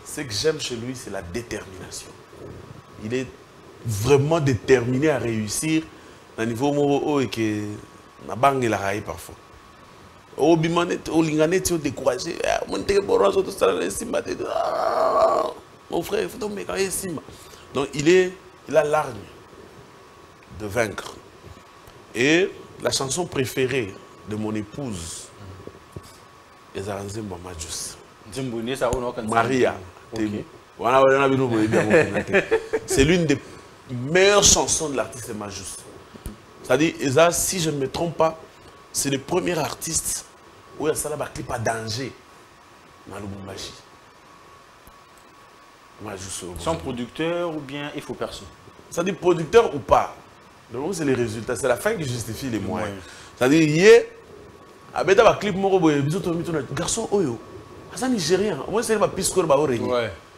Ce que j'aime chez lui, c'est la détermination. Il est vraiment déterminé à réussir à un niveau moro et que na bang la raille parfois. Au bimanet, au linganet, au découragé, mon frère, il faut donc me ici. Donc il a l'arme de vaincre. Et la chanson préférée de mon épouse, Maria. C'est l'une des meilleures chansons de l'artiste Majus. C'est-à-dire, si je ne me trompe pas, c'est le premier artiste où il y a un clip à danger dans Lubumbashi. Sans producteur ou bien il faut perso? Ça dit producteur ou pas. Le c'est les résultats, c'est la fin qui justifie les moyens. C'est-à-dire, hier, avec un clip, garçon, oyo, c'est un Nigérien. Moi, c'est ma piste que je vais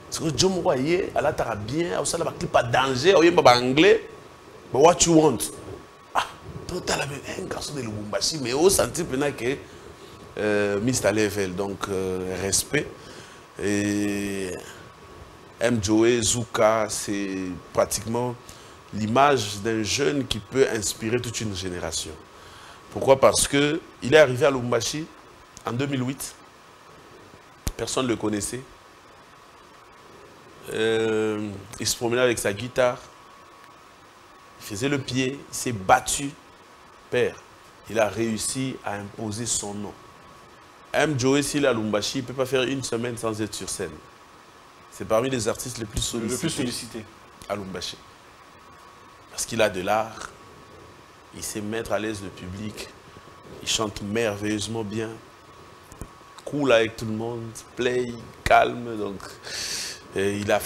parce que John Moye, elle a bien, elle a un clip à danger, elle a un anglais, but what you want? Ah, total, un garçon de Lubumbashi, mais au senti que Mr. Level, donc respect. Et Mjoé, Zouka, c'est pratiquement l'image d'un jeune qui peut inspirer toute une génération. Pourquoi? Parce qu'il est arrivé à Lubumbashi en 2008. Personne ne le connaissait. Il se promenait avec sa guitare. Il faisait le pied. Il s'est battu. Père, il a réussi à imposer son nom. Mjoé, s'il est à Lubumbashi, il ne peut pas faire une semaine sans être sur scène. C'est parmi les artistes les plus sollicités à Lubumbashi. Parce qu'il a de l'art, il sait mettre à l'aise le public, il chante merveilleusement bien, cool avec tout le monde, play, calme. Donc, il a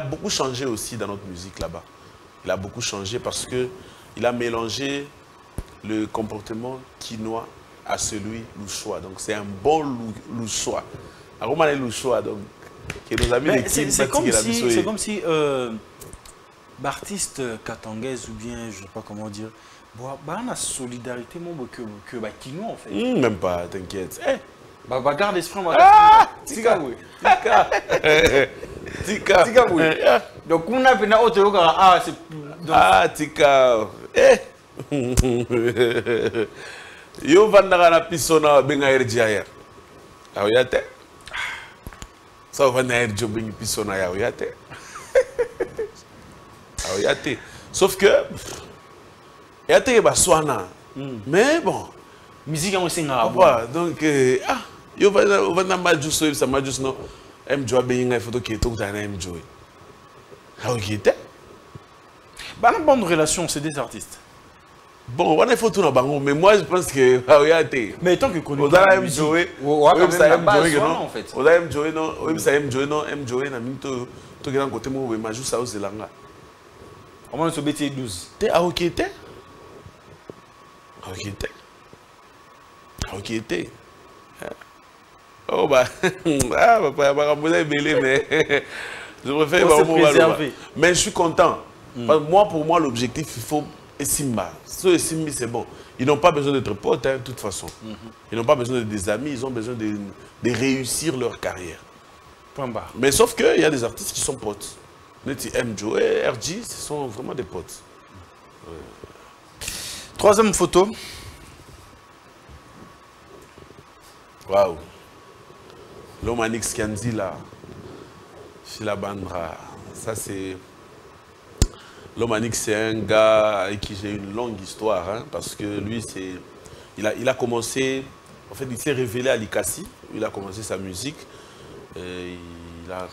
beaucoup changé aussi dans notre musique là-bas. Il a beaucoup changé parce qu'il a mélangé le comportement quinois à celui louchois. Donc c'est un bon louchois. Alors, donc, c'est comme si l'artiste katangaise ou bien, je ne sais pas comment dire, il y a une solidarité que Kino en fait. Même pas, t'inquiète. Bah garde l'esprit, Tika. Donc on a pena auto c'est Tika. Yo vandaka na pisona benga RGIR. Aoyate. Ça va na RGIR benga pisona ya aoyate. Aoyate. Sauf que yate ba swana. Mais bon, musique on singa. Donc yo va na majus ça majus non. MJoy benga photo qui est tout dans MJoy. Aoyate. Bah une bonne relation, c'est des artistes. Bon, on a fait tout dans Bango, mais moi je pense que Aoyate. Mais tant que connu. On a MJoy. On a en fait. On a MJoy non, MJoy na minto to grand côté mo majus ça aux Zelanga. On va se BT 12. T'es Aoyate. Aoyate. Oh bah papa vous avez belé mais je préfère mais je suis content. Parce que pour moi l'objectif il faut Simba. Ce Simba c'est bon. Ils n'ont pas besoin d'être potes de toute façon. Ils n'ont pas besoin d'être des amis, ils ont besoin de réussir leur carrière. Point barre. Mais sauf qu'il y a des artistes qui sont potes. MJoy et RG, ce sont vraiment des potes. Troisième photo. Waouh. L'Omanix Kanzi là. Fila Bandra. Ça c'est. L'Omanix c'est un gars avec qui j'ai une longue histoire. Hein, parce que lui, il a commencé. En fait, il s'est révélé à Likasi. Il a commencé sa musique. Il a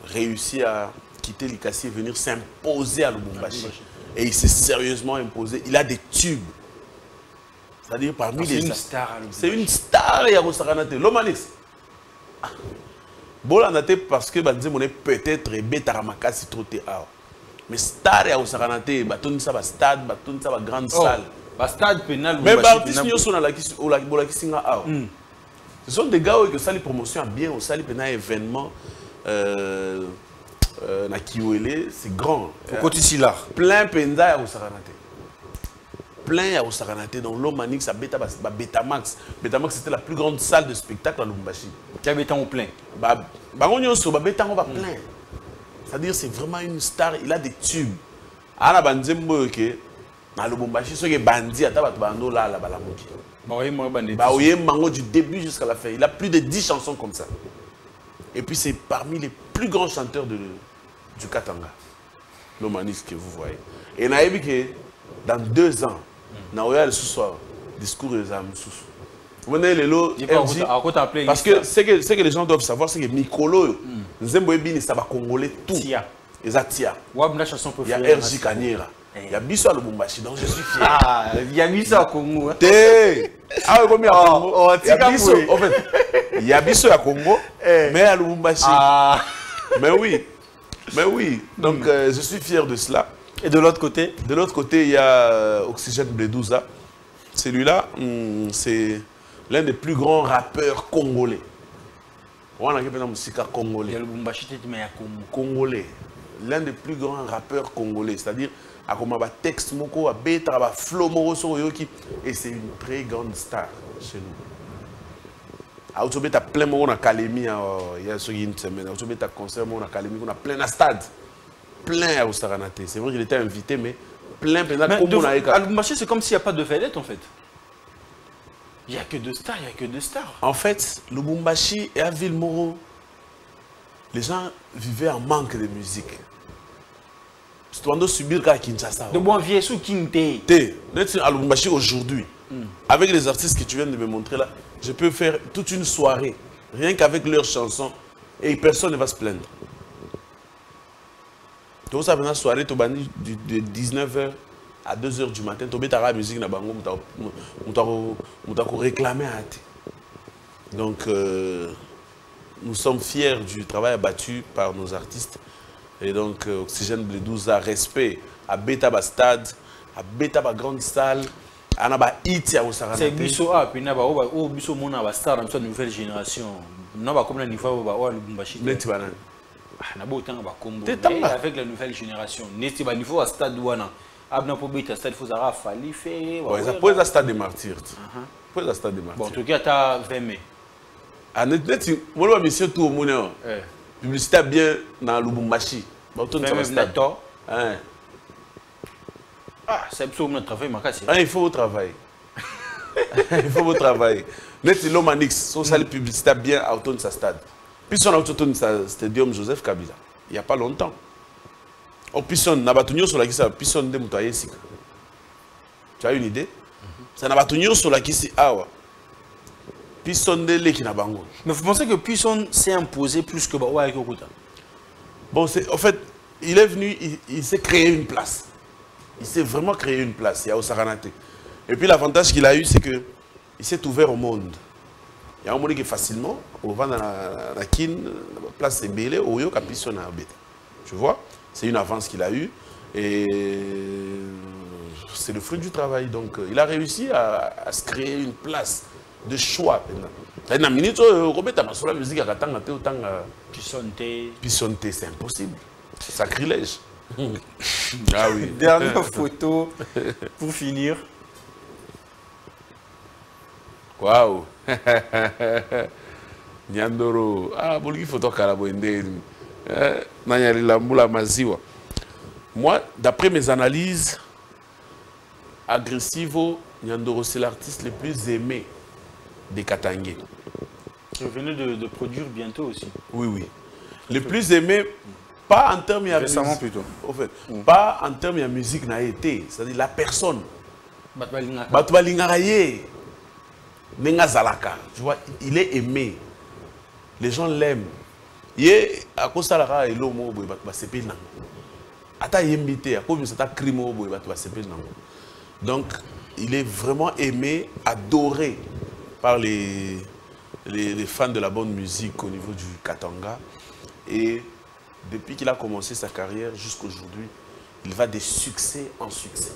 réussi à quitter Likasi et venir s'imposer à Lubumbashi. Et il s'est sérieusement imposé. Il a des tubes. C'est-à-dire parmi les... C'est une star. C'est une star, Yarosaranate. L'Omanix. Bon, parce que peut-être Betaramakasi trop théâtre. Mais star Yarosaranate, baton ça va stade, baton ça va grande salle. Stade pénal. Mais artistes qui sont dans la Kisinga. Ce sont des gars qui ont des promotions bien, au sali pénal événement. Na Kiwele, c'est grand. Côté Silar. Plein Penda Yarosaranate. Plein à Osaranate, donc l'Omanix à Betamax. Betamax c'était la plus grande salle de spectacle à Lubumbashi. Qui a Bétan au plein. Bétan va plein. C'est-à-dire c'est vraiment une star, il a des tubes. À la Banzembo, à Lubumbashi, ceux qui bandits, à Tabatbando là, la Balamoki. Mango du début jusqu'à la fin. Il a plus de 10 chansons comme ça. Et puis c'est parmi les plus grands chanteurs du Katanga. L'Omanix que vous voyez. Et Naïbi que dans 2 ans, le soir, discours des âmes. Vous voyez les lots, parce que ce que les gens doivent savoir, c'est que Mikolo, Nzemboebini, ça va congolais tout. Il y a RJ Kanyera, il y a Bisso à Lubumbashi, donc je suis fier. Il y a Bisso à Congo. Il y a Bisso à Congo, mais à Lubumbashi. Mais oui, donc je suis fier de cela. Et de l'autre côté? De l'autre côté, il y a Oxygène Bledouza. Celui-là, c'est l'un des plus grands rappeurs congolais. On a appelé musique congolais. Il y a le Bumbashi, mais il y a congolais. L'un des plus grands rappeurs congolais. C'est-à-dire, à comme un texte, moko, à bêta, à flow, et c'est une très grande star chez nous. À Autobé, tu as plein de monde à Kalemi, il y a une semaine. À Autobé, tu as concert, on a Kalemi, on a plein de stades. Plein à Osaranate. C'est vrai qu'il était invité, mais plein de à Lubumbashi, c'est comme s'il n'y a pas de vedette en fait. Il n'y a que 2 stars, il n'y a que 2 stars. En fait, Lubumbashi et à Villemoro, les gens vivaient en manque de musique. C'est toi de subir qu'à Kinshasa. De bon vieux sous Kinte. À Lubumbashi aujourd'hui, avec les artistes que tu viens de me montrer là, je peux faire toute une soirée, rien qu'avec leurs chansons, et personne ne va se plaindre. Tout ça, pendant la soirée, de 19h à 2h du matin, tu as la musique dans Bango, tu as réclamé à Ati. Donc, nous sommes fiers du travail abattu par nos artistes. Et donc, Oxygène Bledouza, respect à Beta Stade, à Beta Grande Salle, à Naba Iti à Osaranate. C'est Bisso A, puis Naba O, Bisso Mona Star, dans une nouvelle génération. Naba comme la niveau à Lubumbashi. Avec la nouvelle génération, il faut un stade où on a stade, il faut un stade de martyrs. Bon, en tout cas, tu as 20 mai. Ah, net, moi, monsieur, tout au monde. Publicité bien dans Lubumbashi. Ah, c'est absolument notre travail, il faut travailler. Il faut travailler. Net, l'Omanix, son salle publicité bien à autour de sa stade. Puis on a autour de sa stadium Joseph Kabila. Il n'y a pas longtemps. Au Pisson, n'a pas tenu sur la qui Pisson de Moutaye. Tu as une idée? Ça n'a pas tenu sur la qui c'est Awa. Pisson de l'Ekinabango. Mais vous pensez que Pisson s'est imposé plus que Bawa et Kokuta? Bon, en fait, il est venu, il s'est créé une place. Il s'est vraiment créé une place, il y a au Saranate. Et puis l'avantage qu'il a eu, c'est qu'il s'est ouvert au monde. Il y a un monde qui est facilement, on va dans la kin, la place est belle, au yo Pisson à Beta. Tu vois? C'est une avance qu'il a eue. Et c'est le fruit du travail. Donc, il a réussi à se créer une place de choix. Dans minute, Robert a sur la musique à Pissonté, c'est impossible. C'est sacrilège. Ah oui. Dernière photo pour finir. Waouh. Nyandoro. Ah, bolgi photo karaboende. Moi, d'après mes analyses, Agressivo, Nyandoro, c'est l'artiste le plus aimé des Katangé. Vous venez de produire bientôt aussi. Oui, oui. Le plus aimé, pas en termes de récemment plutôt. En fait, pas en termes de musique n'a été, c'est-à-dire la personne. Batoualingaraye, Nenga Zalaka, tu vois, il est aimé. Les gens l'aiment. Yé à cause de la l'homme boy bat sepel nango. Ata yembité à cause de cette crime boy bat sepel nango. Donc il est vraiment aimé, adoré par les fans de la bonne musique au niveau du Katanga. Et depuis qu'il a commencé sa carrière jusqu'à aujourd'hui, il va de succès en succès.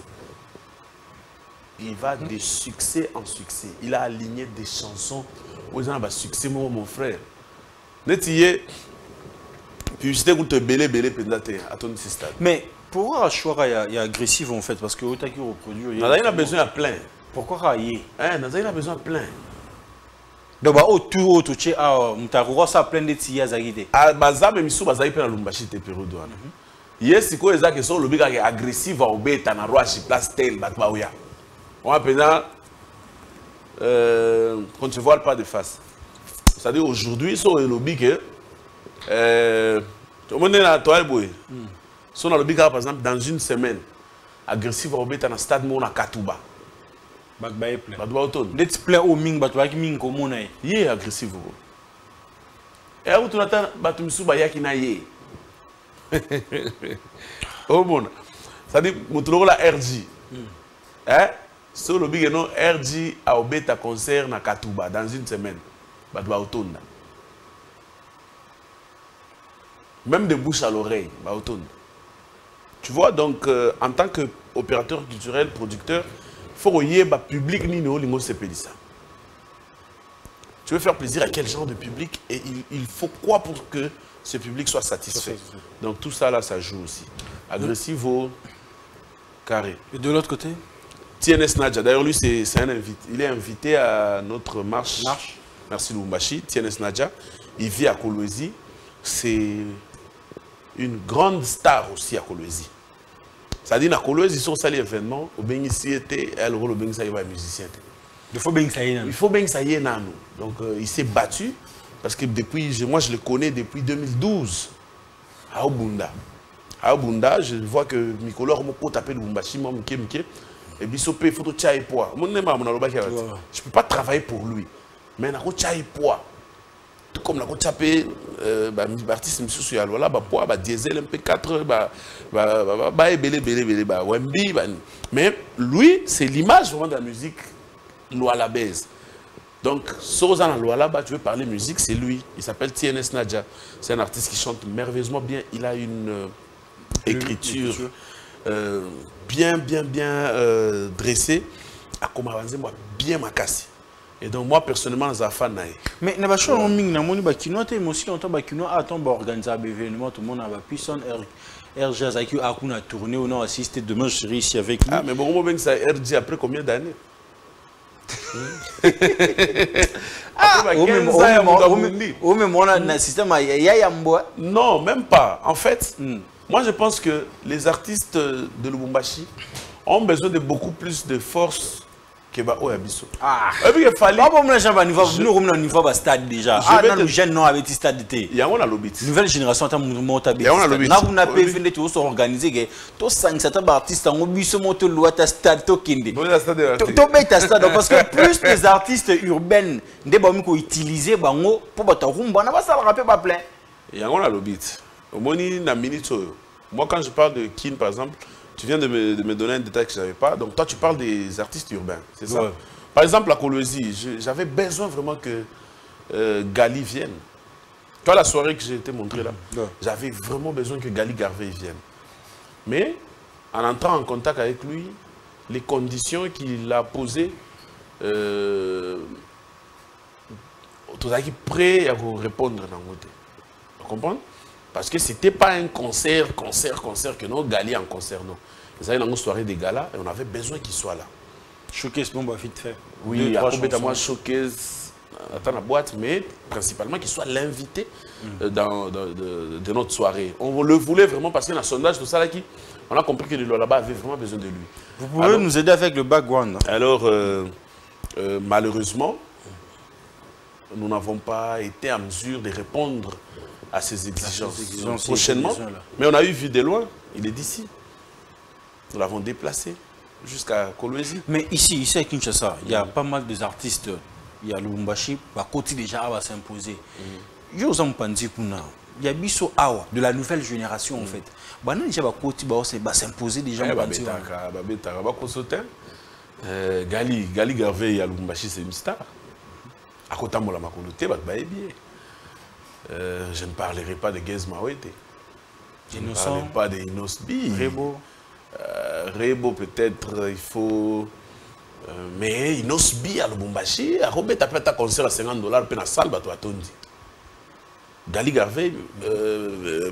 Il va de succès en succès. Il a aligné des chansons aux gens succès mon frère. Netiye publicité pour te belé à ton système. Mais pourquoi Chouara est agressif en fait? Parce que Otaki reproduit. Il a besoin de plein. Pourquoi Raye? Il a besoin de plein. Donc, autour, autour, Mutaroua, ça plein de tia Zagide. Ah, Baza, mais Missou, Baza, il peut Lumbashi, te période. Yes, c'est quoi les sont le big agressif à Obé, Tanaroi, place tel, Batbaouya. On appelle ça, qu'on ne se voile pas de face. C'est-à-dire aujourd'hui, sur le lobby que tout le monde est dans la toile, sur le lobby, par exemple, dans une semaine, agressif à Obé, dans un stade, mon à Katouba. Bagbaye plein. Batba automne. D'être plein au ming, batba qui ming comme on est. Yé agressif. Et à où tu attends, batumsu baya qui na yé. Oh mon. C'est-à-dire, mon tour la RG. Hein? Sur le big non RG a obé ta concert na Katouba dans une semaine. Batba automne. Même de bouche à l'oreille, bah automne. Tu vois, donc, en tant qu'opérateur culturel, producteur, il faut qu'il y ait un public ni nous se pédit ça. Tu veux faire plaisir à quel genre de public et il faut quoi pour que ce public soit satisfait. Donc tout ça là, ça joue aussi. Agressivo, carré. Et de l'autre côté? TNS Nadja, d'ailleurs lui c'est un invité. Il est invité à notre marche. Merci Lubumbashi, TNS Nadja. Il vit à Kolwezi. C'est une grande star aussi à Kolwezi. C'est-à-dire que Kolwezi, ils sont salés événements, au Bengissi était, elle au Bengissi va musicien. Il faut bien que ça y ait. Il faut bien que ça y ait nanou. Donc il s'est battu parce que depuis, moi je le connais depuis 2012 à Obunda. À Obunda, je vois que Mikolo Romoko tapé le Bumbashi, moi Mike, et Bissopé, il faut que tu aies poids. Je ne peux pas travailler pour lui, mais il faut que tu aies poids. Tout comme la tapé, l'artiste monsieur Suyalo là, poids, diesel MP4, Wemby, mais lui, c'est l'image vraiment de la musique Loala Baise. Donc, Sozana Loala, tu veux parler musique, c'est lui. Il s'appelle TNS Nadja. C'est un artiste qui chante merveilleusement bien. Il a une écriture bien dressée. À Komavanze, moi, bien makassi. Et donc, moi, personnellement, je suis fan. Mais il y a des choses qui sont aussi longtemps à organiser un événement. Tout le monde a puissant RG Azaki a tourné ou non assisté. Demain, je serai ici avec lui. Ah, mais bon, ça RG après combien d'années? Non, même pas. En fait, moi je pense que les artistes de Lubumbashi ont besoin de beaucoup plus de force que Oyabiso. Ah, il fallait. Niveau stade déjà. Ah, non, le jeune non avec stade d'été. Il y a un lobby. Nouvelle génération, tu as il y a un lobby. Là, vous n'avez pas fait de organiser. Tu as 5 artistes en Obiso, tu as stade, tu as stade. Parce que plus les artistes urbains, des gens qui utilisent pour battre rumba, on va ça le rappeler pas plein. Il y a un lobby. Au moins, moi, quand je parle de Kin, par exemple, tu viens de me donner un détail que je n'avais pas. Donc, toi, tu parles des artistes urbains, c'est ça? Ouais. Par exemple, à Kolwezi, j'avais besoin vraiment que Gali vienne. Tu vois la soirée que j'ai été montrée là, j'avais vraiment besoin que Gali Garvey vienne. Mais, en entrant en contact avec lui, les conditions qu'il a posées, tu es prêt à vous répondre dans votre. Tu comprends? Parce que ce n'était pas un concert que non, Gali en concert, non. Ils avaient une soirée des galas et on avait besoin qu'il soit là. Showcase, bon, bah, vite fait. Oui, à moi, showcase dans la boîte, mais principalement qu'il soit l'invité de notre soirée. On le voulait vraiment parce qu'il y a un sondage, tout ça là, on a compris que le là-bas avait vraiment besoin de lui. Vous pouvez nous aider avec le background? Alors, malheureusement, nous n'avons pas été en mesure de répondre à ces exigences prochainement. Mais on a eu vu de loin, il est d'ici. Nous l'avons déplacé jusqu'à Kolwezi. Mais ici à Kinshasa, il y a pas mal d'artistes. Il y a Lubumbashi, côté déjà va s'imposer. Il y a Bisso Awa, de la nouvelle génération en fait. Déjà côté va s'imposer déjà. Gali Garvey à Lubumbashi, c'est une star. À côté de la je ne parlerai pas de Gez Mawete. Je ne parlerai pas de Inosbi. Rebo. Rebo peut-être il faut. Mais Inosbi à Lubumbashi, à Robert tu as un concert à $50 pour la salle, tu as tout dit. Gali Garvey,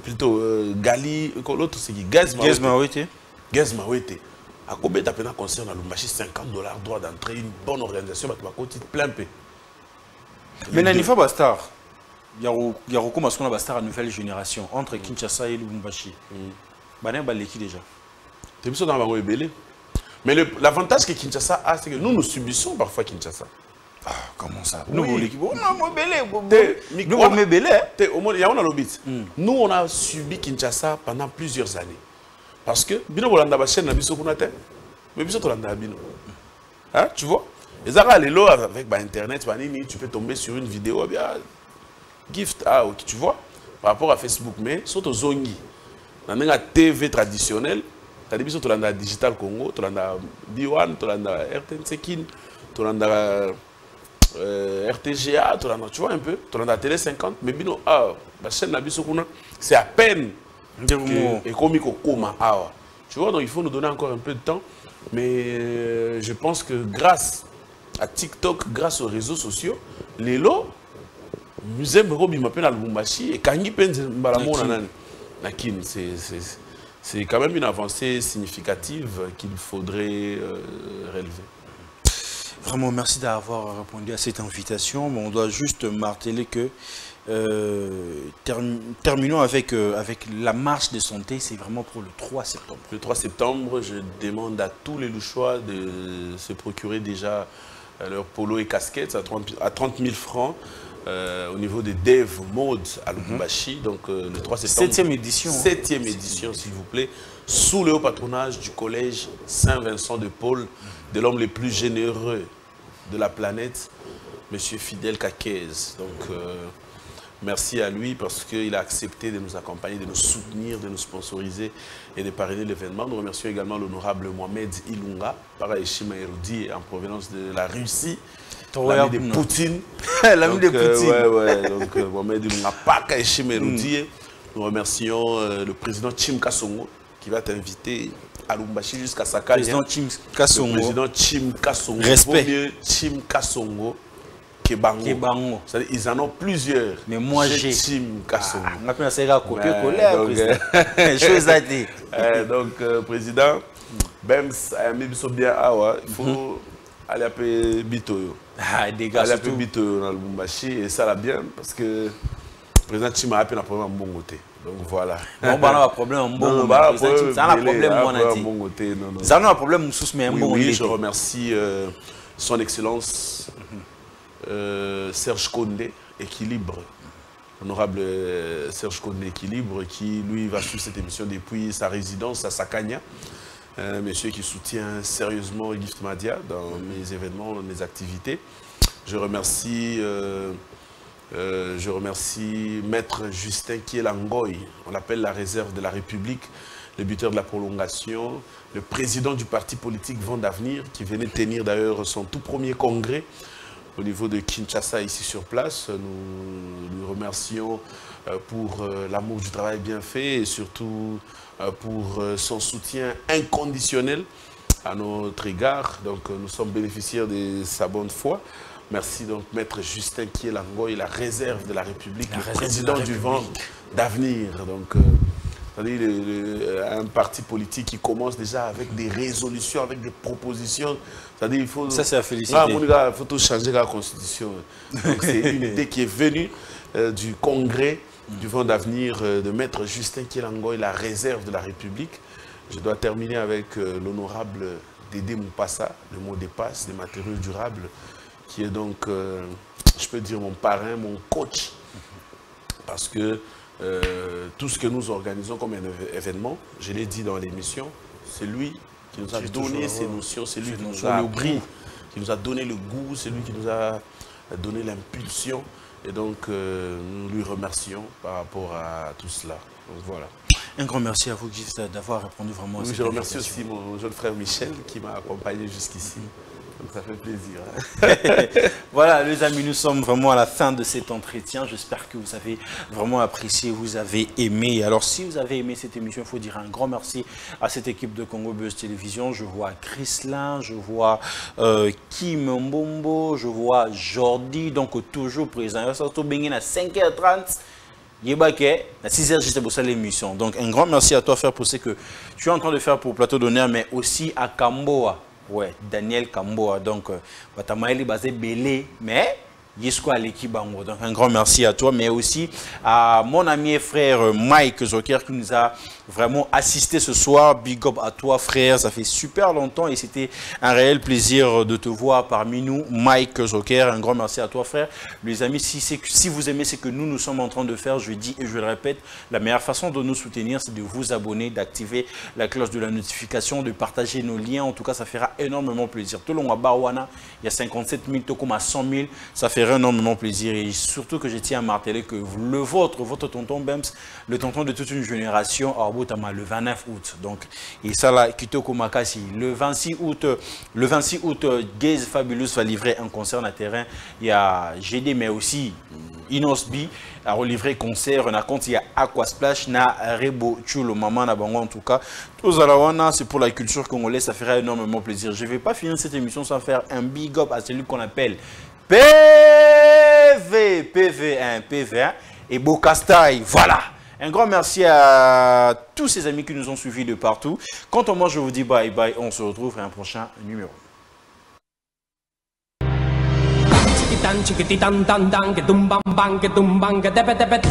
plutôt Gali, l'autre c'est qui? Gez Mawete. Gez Mawete. À Robert tu as un concert à Lubumbashi, $50 droit d'entrée, une bonne organisation, tu vas côté plein peu. Mais il faut Bastar. Il y a recours à Bastar à nouvelle génération entre Kinshasa et Lubumbashi. Qui déjà? Mais l'avantage que Kinshasa a, c'est que nous subissons parfois Kinshasa. Ah, comment ça? Nous, on a subi Kinshasa pendant plusieurs années. Parce que, tu vois? Avec Internet, tu peux tomber sur une vidéo, gift, tu vois, par rapport à Facebook. Mais surtout Zongi, dans la TV traditionnelle, tu as dit la Digital Congo, tu as B1, tu as RTNC Kin, tu as RTGA, tu vois un peu, tu as la Télé 50, mais la chaîne c'est à peine et comme tu vois, donc il faut nous donner encore un peu de temps. Mais je pense que grâce à TikTok, grâce aux réseaux sociaux, les lots, musée Robi m'appelle à Lubumbashi et Kangi Penz Mbalamo Nakin, c'est quand même une avancée significative qu'il faudrait relever. Vraiment, merci d'avoir répondu à cette invitation. Bon, on doit juste marteler que terminons avec la marche de santé, c'est vraiment pour le 3 septembre. Le 3 septembre, je demande à tous les Louchois de se procurer déjà leur polo et casquettes à 30 000 francs au niveau des Dev Mode à Lubumbashi. Donc le 3 septembre. 7e édition. 7e édition, s'il vous plaît, sous le haut patronage du collège Saint-Vincent de Paul, de l'homme le plus généreux de la planète, M. Fidel Kakez. Donc merci à lui parce qu'il a accepté de nous accompagner, de nous soutenir, de nous sponsoriser et de parrainer l'événement. Nous remercions également l'honorable Mohamed Ilunga, para-Eshima érudit en provenance de la Russie, l'ami de Poutine. L'ami de Poutine. Donc Mohamed Ilunga, para-Eshima érudit. Nous remercions le président Chim Kasongo qui va t'inviter à Lubumbashi jusqu'à Sakali. Président Chim Kasongo. Président Chim Kasongo. Respect. Chim Kasongo. Kebango. Ils en ont plusieurs. Mais moi j'ai Chim Kasongo. On appelle ça copier-coller. Chose à dire. Donc, président, BEMS a mis bien il faut allez appeler Bito. Ah, des gars, allez appeler Bito dans le Bumbashi et ça l'a bien parce que le président Chima a appelé un problème en bon côté. Donc voilà. Bon, bah, on a un problème en bon côté. Ça a un problème en bon côté. Ça a un problème sous mais un bon côté. Oui, je remercie son Excellence Serge Condé, Équilibre. Honorable Serge Condé Équilibre, qui lui va suivre cette émission depuis sa résidence à Sakanya. Monsieur qui soutient sérieusement Gift Madia dans mes événements, dans mes activités. Je remercie Maître Justin Kielangoy, on l'appelle la réserve de la République, le buteur de la prolongation, le président du parti politique Vent d'Avenir, qui venait tenir d'ailleurs son tout premier congrès au niveau de Kinshasa, ici sur place. Nous lui remercions pour l'amour du travail bien fait et surtout pour son soutien inconditionnel à notre égard. Donc nous sommes bénéficiaires de sa bonne foi. Merci donc Maître Justin Kielangoy, la réserve de la République, le président du Vent d'Avenir. Donc c'est-à-dire un parti politique qui commence déjà avec des résolutions, avec des propositions. C'est-à-dire il faut... Ça c'est à féliciter. Il faut tout changer la constitution. C'est une idée qui est venue du congrès du Vent d'Avenir de Maître Justin Kielangoy, la réserve de la République. Je dois terminer avec l'honorable Dédé Moupassa, le mot dépasse, des matériaux durables, qui est donc, je peux dire, mon parrain, mon coach. Parce que tout ce que nous organisons comme un événement, je l'ai dit dans l'émission, c'est lui qui nous a donné ces notions, c'est lui qui nous a appris, qui nous a donné le goût, c'est lui qui nous a donné l'impulsion. Et donc, nous lui remercions par rapport à tout cela. Donc, voilà. Un grand merci à vous, Gift, d'avoir répondu vraiment à cette Je remercie aussi mon jeune frère Michel qui m'a accompagné jusqu'ici. Donc ça fait plaisir. Voilà, les amis, nous sommes vraiment à la fin de cet entretien. J'espère que vous avez vraiment apprécié, vous avez aimé. Alors, si vous avez aimé cette émission, il faut dire un grand merci à cette équipe de Congo Buzz Télévision. Je vois Chrislin, je vois Kim Mbombo, je vois Jordi, donc toujours présent. Ça se trouve à 5h30. Yébake, à 6h, j'étais pour ça l'émission. Donc, un grand merci à toi, frère, pour ce que tu es en train de faire pour Plateau d'honneur, mais aussi à Kamboa. Ouais, Daniel Kamboa. Donc, Batamaeli basé Belé, mais Yesco à l'équipe. Donc, un grand merci à toi, mais aussi à mon ami et frère Mike Zoker qui nous a vraiment assisté ce soir. Big up à toi, frère. Ça fait super longtemps et c'était un réel plaisir de te voir parmi nous, Mike Zoker. Un grand merci à toi, frère. Les amis, si vous aimez ce que nous sommes en train de faire, je le dis et je le répète, la meilleure façon de nous soutenir, c'est de vous abonner, d'activer la cloche de la notification, de partager nos liens. En tout cas, ça fera énormément plaisir. Tout le monde à Barwana, il y a 57 000, tout comme à 100 000. Ça ferait énormément plaisir. Et surtout que je tiens à marteler que votre tonton Bems, le tonton de toute une génération, le 29 août. Donc, et ça là, Kitoko Makasi, le 26 août, Gaze Fabulous va livrer un concert à terrain. Il y a GD, mais aussi Inosbi a relivré concert. On a compte, il y a Aquasplash, na Rebo Chulo, Maman Nabango en tout cas. Tous à la wana, c'est pour la culture congolaise, ça fera énormément plaisir. Je ne vais pas finir cette émission sans faire un big up à celui qu'on appelle PV1 et Bocastaï. Voilà. Un grand merci à tous ces amis qui nous ont suivis de partout. Quant à moi, je vous dis bye bye. On se retrouve à un prochain numéro. Chiquitan, chiquititan, tan, tan, que tum bam bam, que tum bam, que tepe tepe.